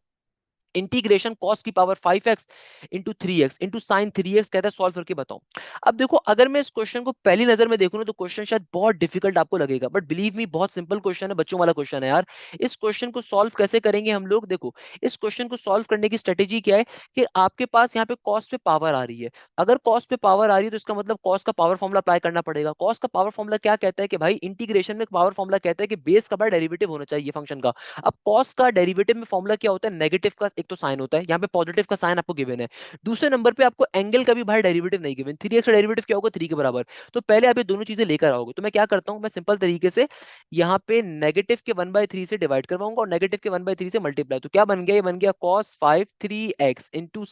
इंटीग्रेशन कॉस की power 5x into 3x into sine 3x कहता है सॉल्व करके बताओ। अब देखो अगर मैं इस क्वेश्चन को पहली नजर में देखूं ना तो क्वेश्चन शायद बहुत डिफिकल्ट आपको लगेगा, बट बिलीव मी बहुत सिंपल क्वेश्चन है, बच्चों वाला क्वेश्चन है यार। इस क्वेश्चन को सॉल्व कैसे करेंगे हम लोग, देखो इस क्वेश्चन को सॉल्व करने की स्ट्रेटेजी क्या है कि आपके पास यहाँ पे कॉस पे पावर आ रही है। अगर कॉस पे पावर आ रही है तो इसका मतलब कॉस का पावर फॉर्मूला अप्लाई करना पड़ेगा। कॉस का पावर फॉर्मूला क्या कहता है कि भाई इंटीग्रेशन में पावर फॉर्मूला कहता है कि बेस का बाय डेरिवेटिव होना चाहिए फंक्शन का। अब कॉस का डेरिवेटिव में फॉर्मूला क्या होता है, नेगेटिव का एक तो साइन होता है, यहाँ पे पॉजिटिव का साइन आपको गिवन है। दूसरे नंबर पे आपको एंगल का भी भाई डेरिवेटिव नहीं गिवन, 3x का डेरिवेटिव क्या होगा 3 के बराबर। तो पहले आप ये दोनों चीजें लेकर आओगे, तो मैं क्या करता हूँ, मैं सिंपल तरीके से यहाँ पे नेगेटिव के 1/3 से डिवाइड करवाऊंगा और नेगेटिव के 1/3 से मल्टीप्लाई। तो क्या बन गया, ये बन गया cos 5 3x into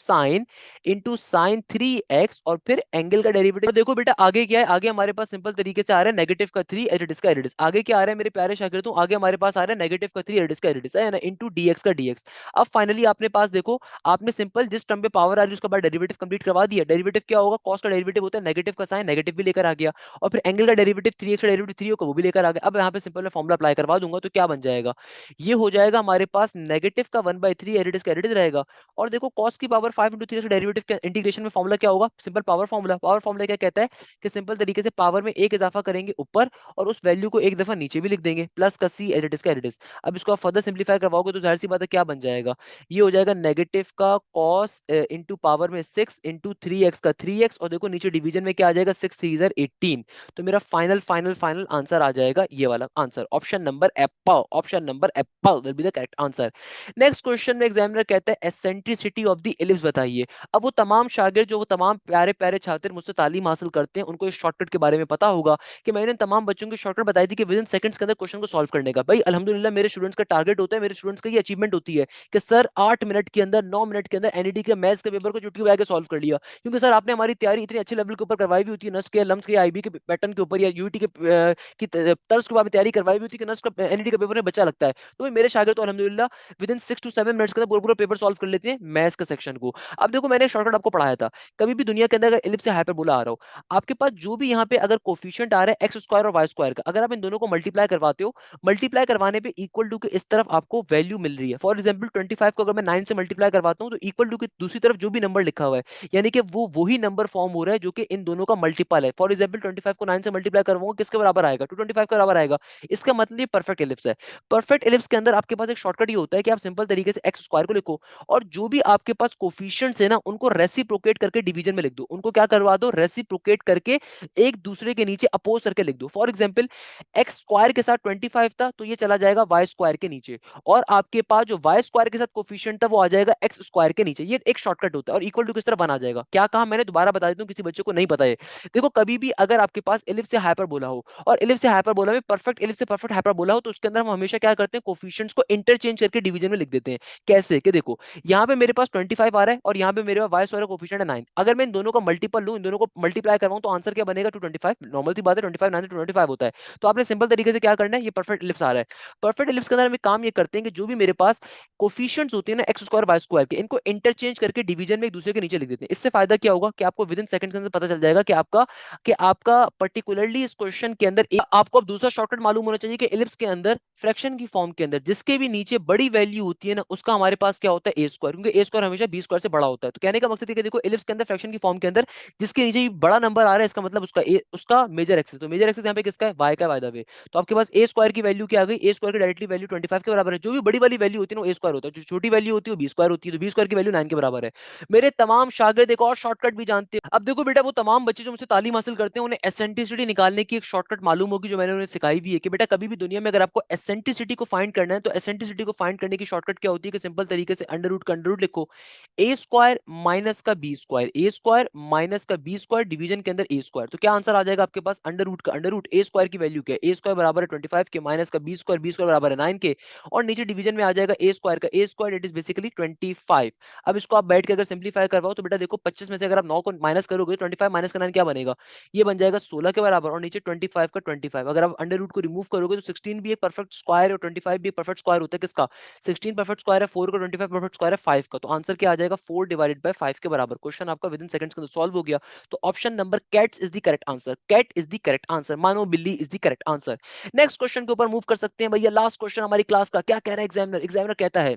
sine 3x और फिर एंगल का डेरिवेटिव। तो देखो बेटा आगे क्या है, आगे हमारे पास सिंपल तरीके से आ रहा है नेगेटिव का 3 एडिटिस का एडिटिस। आगे क्या आ रहा है मेरे प्यारे शागिर्दों, आगे हमारे पास आ रहा है नेगेटिव का 3 एडिटिस का एडिटिस है ना, इंटू डीएक्स का डीएक्स। अब फाइनली आपने पास देखो, आपने सिंपल जिस टर्म पे पावर आ रही है उसका बाद डेरिवेटिव कंप्लीट करवा दिया। डेरिवेटिव क्या होगा, कॉस का डेरिवेटिव होता है नेगेटिव का साइन, नेगेटिव भी लेकर आ गया और फिर एंगल का डेरिवेटिव 3x का डेरिवेटिव 3 होगा वो भी लेकर आ गया। अब यहाँ पे सिंपल मैं फॉर्मूला अप्लाई करवा दूंगा तो क्या बन जाएगा, ये हो जाएगा हमारे पास नेगेटिव का 1/3 एडिटिस का एडिटिस रहेगा। और देखो cos की पावर 5 इंटू 3 का डेरिवेटिव के इंटीग्रेशन में फॉर्मूला क्या होगा, simple power formula. Power formula क्या कहता है कि सिंपल तरीके से पावर में एक इजाफा करेंगे ऊपर और उस वैल्यू को एक दफा नीचे भी लिख देंगे, प्लस का सी एडिटिस का एडिटिस। अब इसको आप फर्दर सिंप्लीफाई करवाओगे तो जाहिर सी बात है क्या बन जाएगा, ये हो जाएगा नेगेटिव का कॉस इंटू पावर में 6 इंटू 3x का 3x और देखो नीचे डिवीजन में क्या आ जाएगा 6 3 18। तो मेरा फाइनल फाइनल फाइनल आंसर आ जाएगा ये वाला answer, option number Apple, option number Apple will be the correct answer. Next question में एग्जामिनर कहता है एसेंट्रिसिटी ऑफ द एलिप्स बताइए। अब वो तमाम शागिर्द जो वो तमाम प्यारे प्यारे छात्र मुझसे तालीम हासिल करते हैं उनको इस शॉर्टकट के बारे में पता होगा कि मैंने इन तमाम बच्चों की शॉर्टकट बताई थी कि विद इन सेकंड्स के अंदर क्वेश्चन को सॉल्व करने का। भाई अल्हम्दुलिल्लाह मेरे स्टूडेंट्स का टारगेट होता है, मेरे स्टूडेंट्स का ये अचीवमेंट होती है कि सर 8 मिनट के अंदर 9 मिनट के अंदर एनईटी के मैथ्स के पेपर को चुटकी बजा के सॉल्व कर लिया। क्योंकि सर आपने हमारी तैयारी इतनी अच्छे लेवल के ऊपर करवाई भी होती है, नस के लम्स के आईबी के पैटर्न के ऊपर या यूटी के तर्ज के ऊपर तैयारी करवाई भी होती है कि नस का एनईटी का पेपर में बच्चा लगता है। तो भाई मेरे शागिर्द तो अल्हम्दुलिल्लाह विद इन 6 to 7 मिनट्स के अंदर पूरा पूरा पेपर सॉल्व कर लेते हैं मैथ्स का सेक्शन को। अब देखो मैंने शॉर्टकट आपको पढ़ाया था, कभी भी दुनिया के अंदर अगर एलिप्स या हाइपरबोला आ रहा हो, आपके पास जो भी यहाँ पे अगर कोफिशिएंट आ रहा है एक्स स्क्वायर और वाई स्क्वायर का, अगर आप इन दोनों को मल्टीप्लाई करवाते हो, मल्टीप्लाई करवाने पे इक्वल टू के इस तरफ आपको वैल्यू मिल रही है। फॉर एग्जाम्पल 25 को अगर मैं 9 से मल्टीप्लाई करवाता हूँ तो इक्वल टू की दूसरी तरफ जो भी नंबर लिखा हुआ है यानी कि वो वही नंबर फॉर्म हो रहा है जो कि इन दोनों का मल्टीपल है। फॉर एग्जाम्पल 25 को 9 से मल्टीप्लाई करवाऊंगा किसके बराबर आएगा, 225 के बराबर आएगा। इसका मतलब ये परफेक्ट एलिप्स है। परफेक्ट एलिप्स के अंदर आपके पास एक शॉर्टकट ये होता है कि आप सिंपल तरीके से एक्स स्क्वायर को लिखो और जो भी आपके पास कोफिशिएंट्स है ना उनको रेसिप्रोकेट करके डिवीजन में लिख दो, उनको क्या करवा दो रेसिप्रोकेट करके एक दूसरे के नीचे अपोज करके लिख दो। फॉर एग्जाम्पल एक्स स्क्वायर के साथ 25 था तो ये चला जाएगा वाई स्क्वायर के नीचे, और आपके पास जो वाई स्क्वायर के साथ कोफिशिएंट था वो आ जाएगा एक्स स्क्वायर के नीचे। ये एक शॉर्टकट होता है और इक्वल टू किस तरह बना जाएगा, क्या कहा मैंने दोबारा बता देता हूँ किसी बच्चे को नहीं पता है। देखो कभी भी अगर आपके पास एलिप्स से हाइपरबोला हो और एलिप्स से हाइपरबोला में परफेक्ट एलिप्स से परफेक्ट हाइपरबोला हो तो उसके अंदर हम हमेशा क्या करते हैं कोफिशिएंट्स को इंटरचेंज करके डिवीजन में लिख देते हैं। कैसे कि देखो यहाँ पे मेरे पास 25 आ रहा है और यहाँ पे मेरे पास वाई स्क्वायर कोफिशिएंट है 9, अगर मैं इन दोनों का मल्टीपल लूं इन दोनों को मल्टीप्लाई करवाऊं तो आंसर क्या बनेगा 225। नॉर्मल सी बात है 25 9 से 225 होता है। तो आपने सिंपल तरीके से क्या करना है, ये परफेक्ट एलिप्स आ रहा है, परफेक्ट एलिप्स के अंदर हम एक काम ये करते हैं कि जो भी मेरे पास कोफिशिएंट्स होते हैं ना एक्स स्क्वायर वाई स्क्वायर के, इनको इंटरचेंज करके डिवीजन में एक दूसरे के नीचे लिख देते हैं। इससे फायदा क्या होगा कि आपको विद इन सेकंड के अंदर पता चल जाएगा कि आपका पर्टिकुलरली इस क्वेश्चन के अंदर आपको अब दूसरा शॉर्टकट मालूम होना चाहिए कि एलिप्स के अंदर फ्रैक्शन की फॉर्म के अंदर जिसके भी नीचे बड़ी वैल्यू होती है ना उसका हमारे पास क्या होता है ए स्क्वायर, क्योंकि ए स्क्वायर हमेशा बी स्क्वायर से बड़ा होता है। तो कहने का मकसद है कि देखो एलिप्स के अंदर फ्रैक्शन की फॉर्म के अंदर जिसके नीचे भी बड़ा नंबर आ रहा है इसका मतलब उसका मेजर एक्सिस, तो मेजर एक्सिस यहाँ पे किसका है वाई का, बाय द वे। तो आपके पास ए स्क्वायर की वैल्यू क्या आ गई, ए स्क्वायर की डायरेक्टली वैल्यू 25 के बराबर है। जो भी बड़ी वाली वैल्यू होती है ना ए स्क्वायर होता है, जो छोटी वैल्यू होती है वो बी स्क्वायर होती है, तो बी स्क्वायर की वैल्यू 9 के बराबर है। मेरे तमाम शागिर्द एक और शॉर्टकट भी जानते हैं। अब देखो बेटा वो तमाम बच्चे जो मुझसे तालीम हासिल करते हैं उन्हें एसेंट्रिसिटी निकालने की एक शॉर्टकट मालूम होगी जो मैंने उन्हें सिखाई भी है कि बेटा कभी भी दुनिया में अगर आपको एसेंट्रिसिटी को फाइंड करना है तो एसेंट्रिसिटी को फाइंड करने की शॉर्टकट क्या होती है कि सिंपल तरीके से अंडर रूट लिखो, ए स्क्वायर माइनस का बी स्क्वायर, ए स्क्वायर माइनस का बी स्क्वायर डिवीजन के अंदर ए स्क्वायर। तो क्या आंसर आ जाएगा आपके पास अंडर रूट का अंडर रूट ए स्क्वायर की वैल्यू क्या है, ए स्क्वायर बराबर है 25 के माइनस का बी स्क्वायर बराबर है 9 के, और नीचे डिवीजन में आ जाएगा ए स्क्वायर का, ए स्क्वायर इट इज बेसिकली 25। अब इसको आप बैठ के अगर सिंप्लीफाई करवाओ तो बेटा देखो 25 में से अगर आप 9 को माइनस करोगे 25 माइनस का 9 क्या बनेगा, ये बन जाएगा 16 के बराबर, और नीचे 25 का 25। अगर आप अंडर रूट को रिमूव करोगे तो 16 भी एक परफेक्ट स्क्वायर और 25 भी एक परफेक्ट स्क्वायर होता है किसका, 16 परफेक्ट स्क्वायर है 4 का, 25 परफेक्ट स्क्वायर है 5 का। तो आंसर क्या आ जाएगा 4 डिवाइडेड बाय 5 के बराबर। क्वेश्चन आपका विद इन सेकंड्स के अंदर सॉल्व हो गया। तो option number cats is the correct answer, cat is the correct answer, मानो बिल्ली is the correct answer. Next question के ऊपर मूव कर सकते हैं भैया, लास्ट क्वेश्चन हमारी क्लास का क्या कह रहा है एग्जामिनर। एग्जामिनर कहता है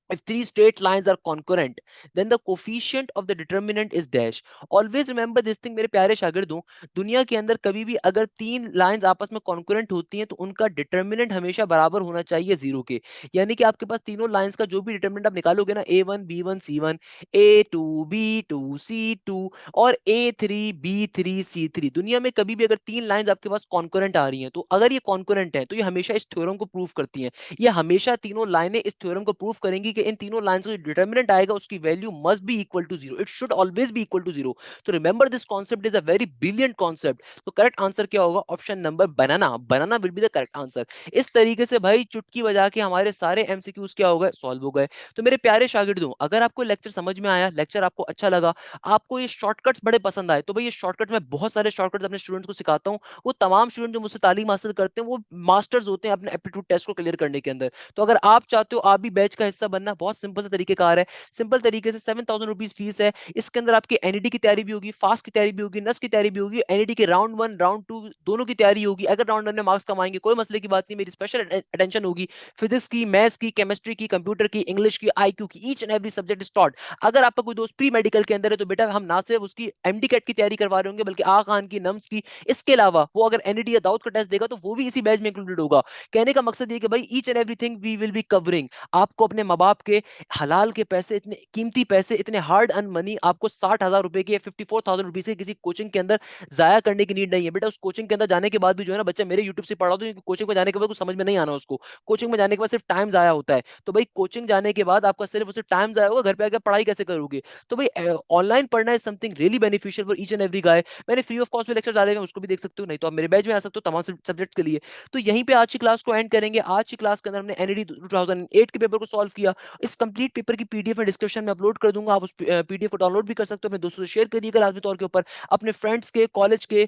if three straight lines are concurrent, then the coefficient of the determinant is dash. Always remember this thing मेरे प्यारे शागिर्दों, दुनिया के अंदर कभी भी अगर तीन लाइंस आपस में कॉन्करेंट होती हैं तो उनका डिटर्मिनेंट हमेशा बराबर होना चाहिए जीरो के। यानी कि आपके पास तीनों लाइंस का जो भी डिटर्मिनेंट आप निकालोगे ना, A1 B1 C1, A2 B2 C2 और A3 B3 C3, दुनिया में कभी भी अगर तीन लाइंस आपके पास कॉन्करेंट आ रही हैं, तो अगर ये कॉन्करेंट है तो ये हमेशा इस थ्योरम को प्रूव करती हैं। ये हमेशा तीनों लाइनें इस थ्योरम को प्रूव करेंगी कि इन तीनों लाइंस का जो डिटर्मिनेंट आएगा उसकी value must be equal to zero, it should always be equal to zero. तो remember this concept is a very brilliant concept. तो करेक्ट आंसर क्या होगा? Option number banana, banana will be the correct answer. इस तरीके से भाई चुटकी बजा के हमारे सारे एमसीक्यूज क्या हो गए? सॉल्व हो गए। तो मेरे प्यारे शागिर्दों, अगर आपको लेक्चर समझ में आया, लेक्चर आपको अच्छा लगा, आपको ये शॉर्टकट्स बड़े पसंद आए, तो भाई ये शॉर्टकट मैं बहुत सारे शॉर्टकट्स अपने स्टूडेंट्स को सिखाता हूँ। वो तमाम स्टूडेंट जो मुझसे तालीम हासिल करते हैं वो मास्टर्स होते हैं अपने एप्टीट्यूड टेस्ट को क्लियर करने के अंदर। तो अगर आप चाहते हो आप भी बैच का हिस्सा बनना, बहुत सिंपल सा तरीकेकार है। सिंपल तरीके से 7,000 रुपीज फीस है। इसके अंदर आपकी एनईडी की तैयारी भी होगी, फास्ट की तैयारी भी होगी, नस की तैयारी भी होगी, एनईडी के राउंड वन राउंड टू दोनों की तैयारी होगी। अगर राउंड वन में मार्क्स कमाएंगे कोई मसले की बात नहीं, मेरी स्पेशल अटेंशन होगी। फिजिक्स की, मैथ्स की, केमिस्ट्री की, कंप्यूटर की, इंग्लिश की, आईक्यू की, each and every subject is taught. अगर आपका कोई दोस्त प्री मेडिकल के अंदर है तो बेटा हम ना सिर्फ उसकी एमडी कैट की तैयारी करवा रहे होंगे बल्कि आ खान की, नम्स की। इसके अलावा वो अगर एनईडी या दाऊद का टेस्ट देगा तो वो भी इसी बैच में इंक्लूडेड होगा। कहने का मकसद ये कि भाई each and everything we will be covering. आपको अपने माँ बाप के हलाल के पैसे, इतने कीमती पैसे, इतने हार्ड अर्न मनी आपको 60,000 रुपए की या 54,000 रुपीज की किसी कोचिंग के अंदर जाया करने की नीड नहीं है। बेटा उस कोचिंग के अंदर जाने के बाद भी जो है ना, बच्चा मेरे यूट्यूब से पढ़ा, तो कोचिंग में जाने के बाद कुछ समझ में नहीं आना उसको, कोचिंग में जाने के बाद सिर्फ टाइम जाया होता है। तो भाई कोचिंग जाने के बाद आपका सिर्फ उसे टाइम जाया होगा, घर पे आकर पढ़ाई कैसे करोगे? तो भाई ऑनलाइन पढ़ना is something really beneficial for each and every guy. मैंने फ्री ऑफ कॉस्ट में लेक्चर डाले हैं, उसको भी देख सकते हो, नहीं तो आप मेरे बैच में आ सकते हो तमाम सब्जेक्ट्स के लिए। तो यहीं पे आज की क्लास को एंड करेंगे। आज की क्लास के अंदर हमने एनईडी 2008 के पेपर को सॉल्व किया। इस कंप्लीट पेपर की पीडीएफ में डिस्क्रिप्शन में अपलोड कर दूंगा, आप उस पीडीएफ को डाउनलोड भी कर सकते हो, अपने दोस्तों से शेयर करिएगा लाजमी तौर के ऊपर। अपने फ्रेंड्स के, कॉलेज के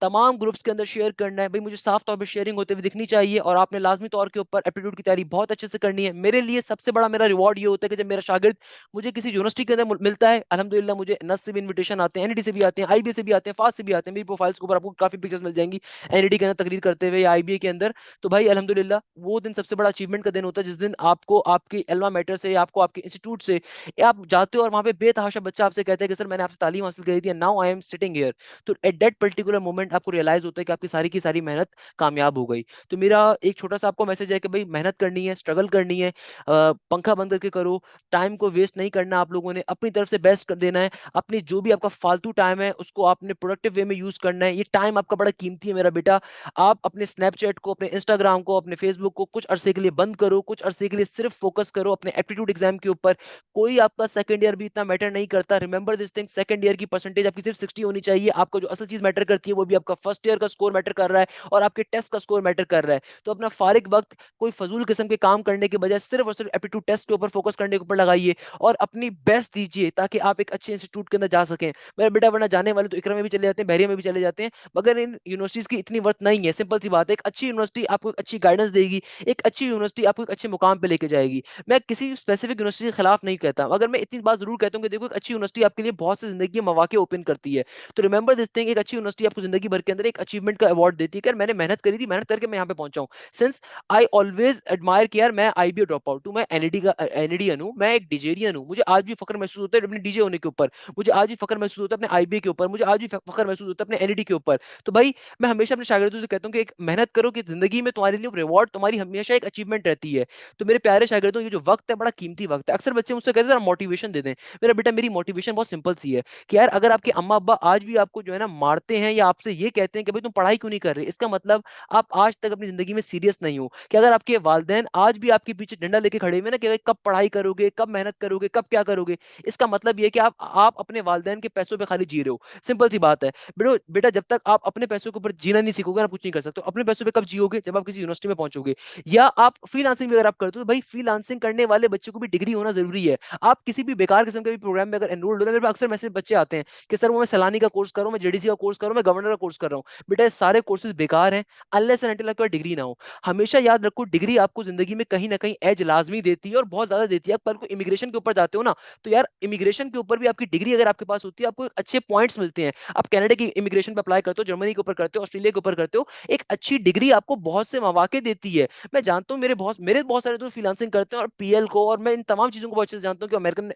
तमाम ग्रुप्स के अंदर शेयर करना है भाई, मुझे साफ तौर पे शेयरिंग होते हुए दिखनी चाहिए। और आपने लाजमी तौर के ऊपर एप्टीट्यूड की तैयारी बहुत अच्छे से करनी है। मेरे लिए सबसे बड़ा मेरा रिवॉर्ड ये होता है कि जब मेरा शागिर्द मुझे किसी यूनिवर्सिटी के अंदर मिलता है, अल्हम्दुलिल्लाह मुझे नस से भी इन्विटेशन आते हैं, एनईडी से भी आते हैं, आईबीए से भी आते हैं, फास्ट से भी आते हैं। मेरी प्रोफाइल्स के ऊपर आपको काफी पिक्चर्स मिल जाएंगी एनईडी के अंदर तकरीर करते हुए या आईबीए के अंदर। तो भाई अल्हम्दुलिल्लाह वो दिन सबसे बड़ा अचीवमेंट का दिन होता है, जिस दिन आपको आपके एल्मा मेटर से या आपको आपके इंस्टीट्यूट से आप जाते हो और वहां पे बेतहाशा बच्चा आपसे कहता है कि सर मैंने आपसे तालीम हासिल करी थी, now I am sitting here. तो एट दैट पर्टिकुलर मोमेंट आपको रियलाइज होता है कि आपकी सारी की सारी मेहनत कामयाब हो गई। तो मेरा एक छोटा सा आपको मैसेज है कि भाई मेहनत करनी है, स्ट्रगल करनी है, पंखा बंद करके करो, टाइम को वेस्ट नहीं करना, आप लोगों ने अपनी तरफ से बेस्ट कर देना है। अपनी जो भी आपका फालतू टाइम है उसको आपने प्रोडक्टिव वे में यूज करना है। ये टाइम आपका बड़ा कीमती है मेरा बेटा। आप अपने स्नैपचैट को, अपने इंस्टाग्राम को, अपने फेसबुक को कुछ अरसे के लिए बंद करो, कुछ अरसे के लिए सिर्फ फोकस करो अपने एप्टीट्यूड एग्जाम के ऊपर। कोई आपका सेकंड ईयर भी इतना मैटर नहीं करता। Remember this thing, second year की परसेंटेज आपकी सिर्फ 60 होनी चाहिए। आपको जो असल चीज मैटर करती है वो भी आपका फर्स्ट ईयर का स्कोर मैटर कर रहा है और आपके टेस्ट का स्कोर मैटर कर रहा है। तो अपना फारिग वक्त कोई फजूल किस्म के काम करने के बजाय सिर्फ और सिर्फ एप्टीट्यूड टेस्ट के ऊपर फोकस करने के ऊपर लगाइए और अपनी बेस्ट दीजिए ताकि आप एक अच्छे इंस्टीट्यूट के अंदर जा सकें। मेरा बेटा वरना जाने वाले तो इकरा में भी चले जाते हैं, बहरिया में भी चले जाते हैं, मगर इन यूनिवर्सिटीज की इतनी वर्थ नहीं है। सिंपल सी बात है, एक अच्छी यूनिवर्सिटी आपको एक अच्छी गाइडेंस देगी, एक अच्छी यूनिवर्सिटी आपको एक अच्छे मुकाम पे लेके जाएगी। मैं किसी स्पेसिफिक यूनिवर्सिटी के खिलाफ नहीं कहता, मगर मैं इतनी बात जरूर कहता हूँ कि देखो एक अच्छी यूनिवर्सिटी आपके लिए बहुत से जिंदगी के मौके ओपन करती है। तो रिमेंबर दिस थिंग, एक अच्छी यूनिवर्सिटी आपको जिंदगी भर के अंदर एक अचीवमेंट का अवार्ड देती है कि यार मैंने मेहनत करी थी, मेहनत करके मैं यहाँ पे पहुंचा हूँ। सिंस आई ऑलवेज एडमायर कि यार मैं आईबीए ड्रॉप आउट हूँ, मैं एनईडी का एनईडियन हूँ, मैं एक डिजेरियन हूँ, मुझे आज भी फख्र महसूस होता है अपने डीजे होने के ऊपर, मुझे आज भी फख्र महसूस होता है अपने आईबीए के ऊपर, मुझे आज भी फख्र महसूस होता है अपने एनईडी के ऊपर। तो भाई मैं हमेशा अपने शागिर्दों से कहता हूँ कि एक मेहनत करो कि जिंदगी में तुम्हारे लिए रिवॉर्ड तुम्हारी हमेशा एक अचीवमेंट रहती है। तो मेरे प्यारे शागिर्दों, ये जो वक्त है बड़ा कीमती वक्त है। अक्सर बच्चे मुझसे कहते हैं जरा मोटिवेशन दे दें। मेरा बेटा मेरी मोटिवेशन बहुत सिंपल सी है कि यार अगर आपके अम्मा अब्बा आज भी आपको जो है ना मारते हैं या आपसे ये कहते हैं कि भाई तुम पढ़ाई क्यों नहीं कर रहे, इसका मतलब आप आज तक अपनी जिंदगी में सीरियस नहीं हो। कि अगर आपके वालिदैन आज भी आपके पीछे डंडा लेके खड़े हुए ना कि भाई कब पढ़ाई करोगे, कब मेहनत करोगे, कब क्या करोगे, इसका मतलब ये है कि आप अपने वालिदैन के पैसों पे खाली जी रहे हो। सिंपल सी बात है। बेटो बेटा जब तक आप अपने पैसों के ऊपर जीना नहीं सीखोगे, आप कुछ नहीं कर सकते। अपने पैसों पे कब जियोगे? जब आप किसी यूनिवर्सिटी में पहुंचोगे। या आप फ्रीलांसिंग भी अगर आप करते हो तो भाई फ्रीलांसिंग करने वाले बच्चे को भी डिग्री होना जरूरी है। आप किसी भी बेकार किस्म के भी प्रोग्राम में अगर एनरोल्ड हो, मेरे पास अक्सर मैसेज बच्चे आते हैं कि सर वो मैं सैलानी का कोर्स करूं, मैं जेडीसी का कोर्स करूं, मैं गवर्नर का कोर्स कर रहा हूँ। बेटा ये सारे कोर्सेज बेकार हैं अनलेस एंड अनटिल आपके पास डिग्री ना हो। हमेशा याद रखो डिग्री आपको जिंदगी में कहीं ना कहीं एज लाजमी देती है और बहुत ज्यादा देती है। आप कल को इमिग्रेशन के ऊपर जाते हो ना, तो यार इमिग्रेशन के ऊपर भी आपकी डिग्री अगर आपके पास होती है आपको अच्छे पॉइंट्स मिलते हैं। आप कनाडा की इमिग्रेशन पे अप्लाई करते हो, जर्मनी के ऊपर करते हो, ऑस्ट्रेलिया के ऊपर करते हो, एक अच्छी डिग्री आपको बहुत से मौके देती है। मैं जानता हूँ मेरे बहुत सारे दोस्त फ्रीलांसिंग करते हैं और पीएल को, और मैं इन तमाम चीजों को बहुत अच्छे से जानता हूँ कि अमेरिकन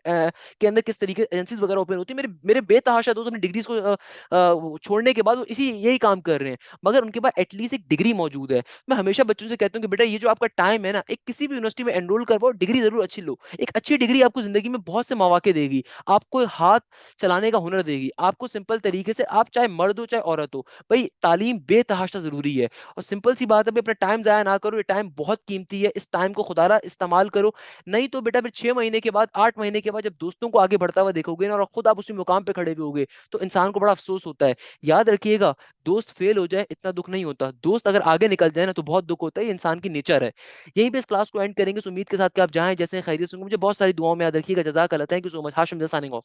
के अंदर किस तरीके एजेंसीज वगैरह ओपन होती है। मेरे मेरे बेतहाशा दोस्त अपनी डिग्रीज को छोड़ने के बाद वो इसी यही काम कर रहे हैं, मगर उनके पास एटलीस्ट एक डिग्री मौजूद है। मैं हमेशा बच्चों से कहता हूँ कि बेटा ये जो आपका टाइम है ना, एक किसी भी यूनिवर्सिटी में एनरोल करवाओ, डिग्री जरूर अच्छी लो। एक अच्छी डिग्री आपको जिंदगी में बहुत से मौके देगी, आपको हाथ चलाने का हुनर देगी, आपको सिंपल तरीके से, आप चाहे मर्द हो चाहे औरत हो, भाई तालीम बेतहाशा जरूरी है। और सिंपल सी बात है भाई, अपना टाइम जाया ना करो, ये टाइम बहुत कीमती है, इस टाइम को खुदारा इस्तेमाल करो। नहीं तो बेटा फिर 6 महीने के बाद, 8 महीने के बाद जब दोस्तों को आगे बढ़ता हुआ देखोगे ना और खुद आप उसी मुकाम पे खड़े भी होगे, तो इंसान को बड़ा अफसोस होता है। याद रखिएगा, दोस्त फेल हो जाए इतना दुख नहीं होता, दोस्त अगर आगे निकल जाए ना तो बहुत दुख होता है। ये इंसान की नेचर है। यहीं पे इस क्लास को एंड करेंगे इस उम्मीद के साथ कि आप जाएं जैसे खैरियत से होंगे। मुझे बहुत सारी दुआओं में याद रखिएगा। जज़ाक अल्लाह। Thank you so much. Hashim signing of.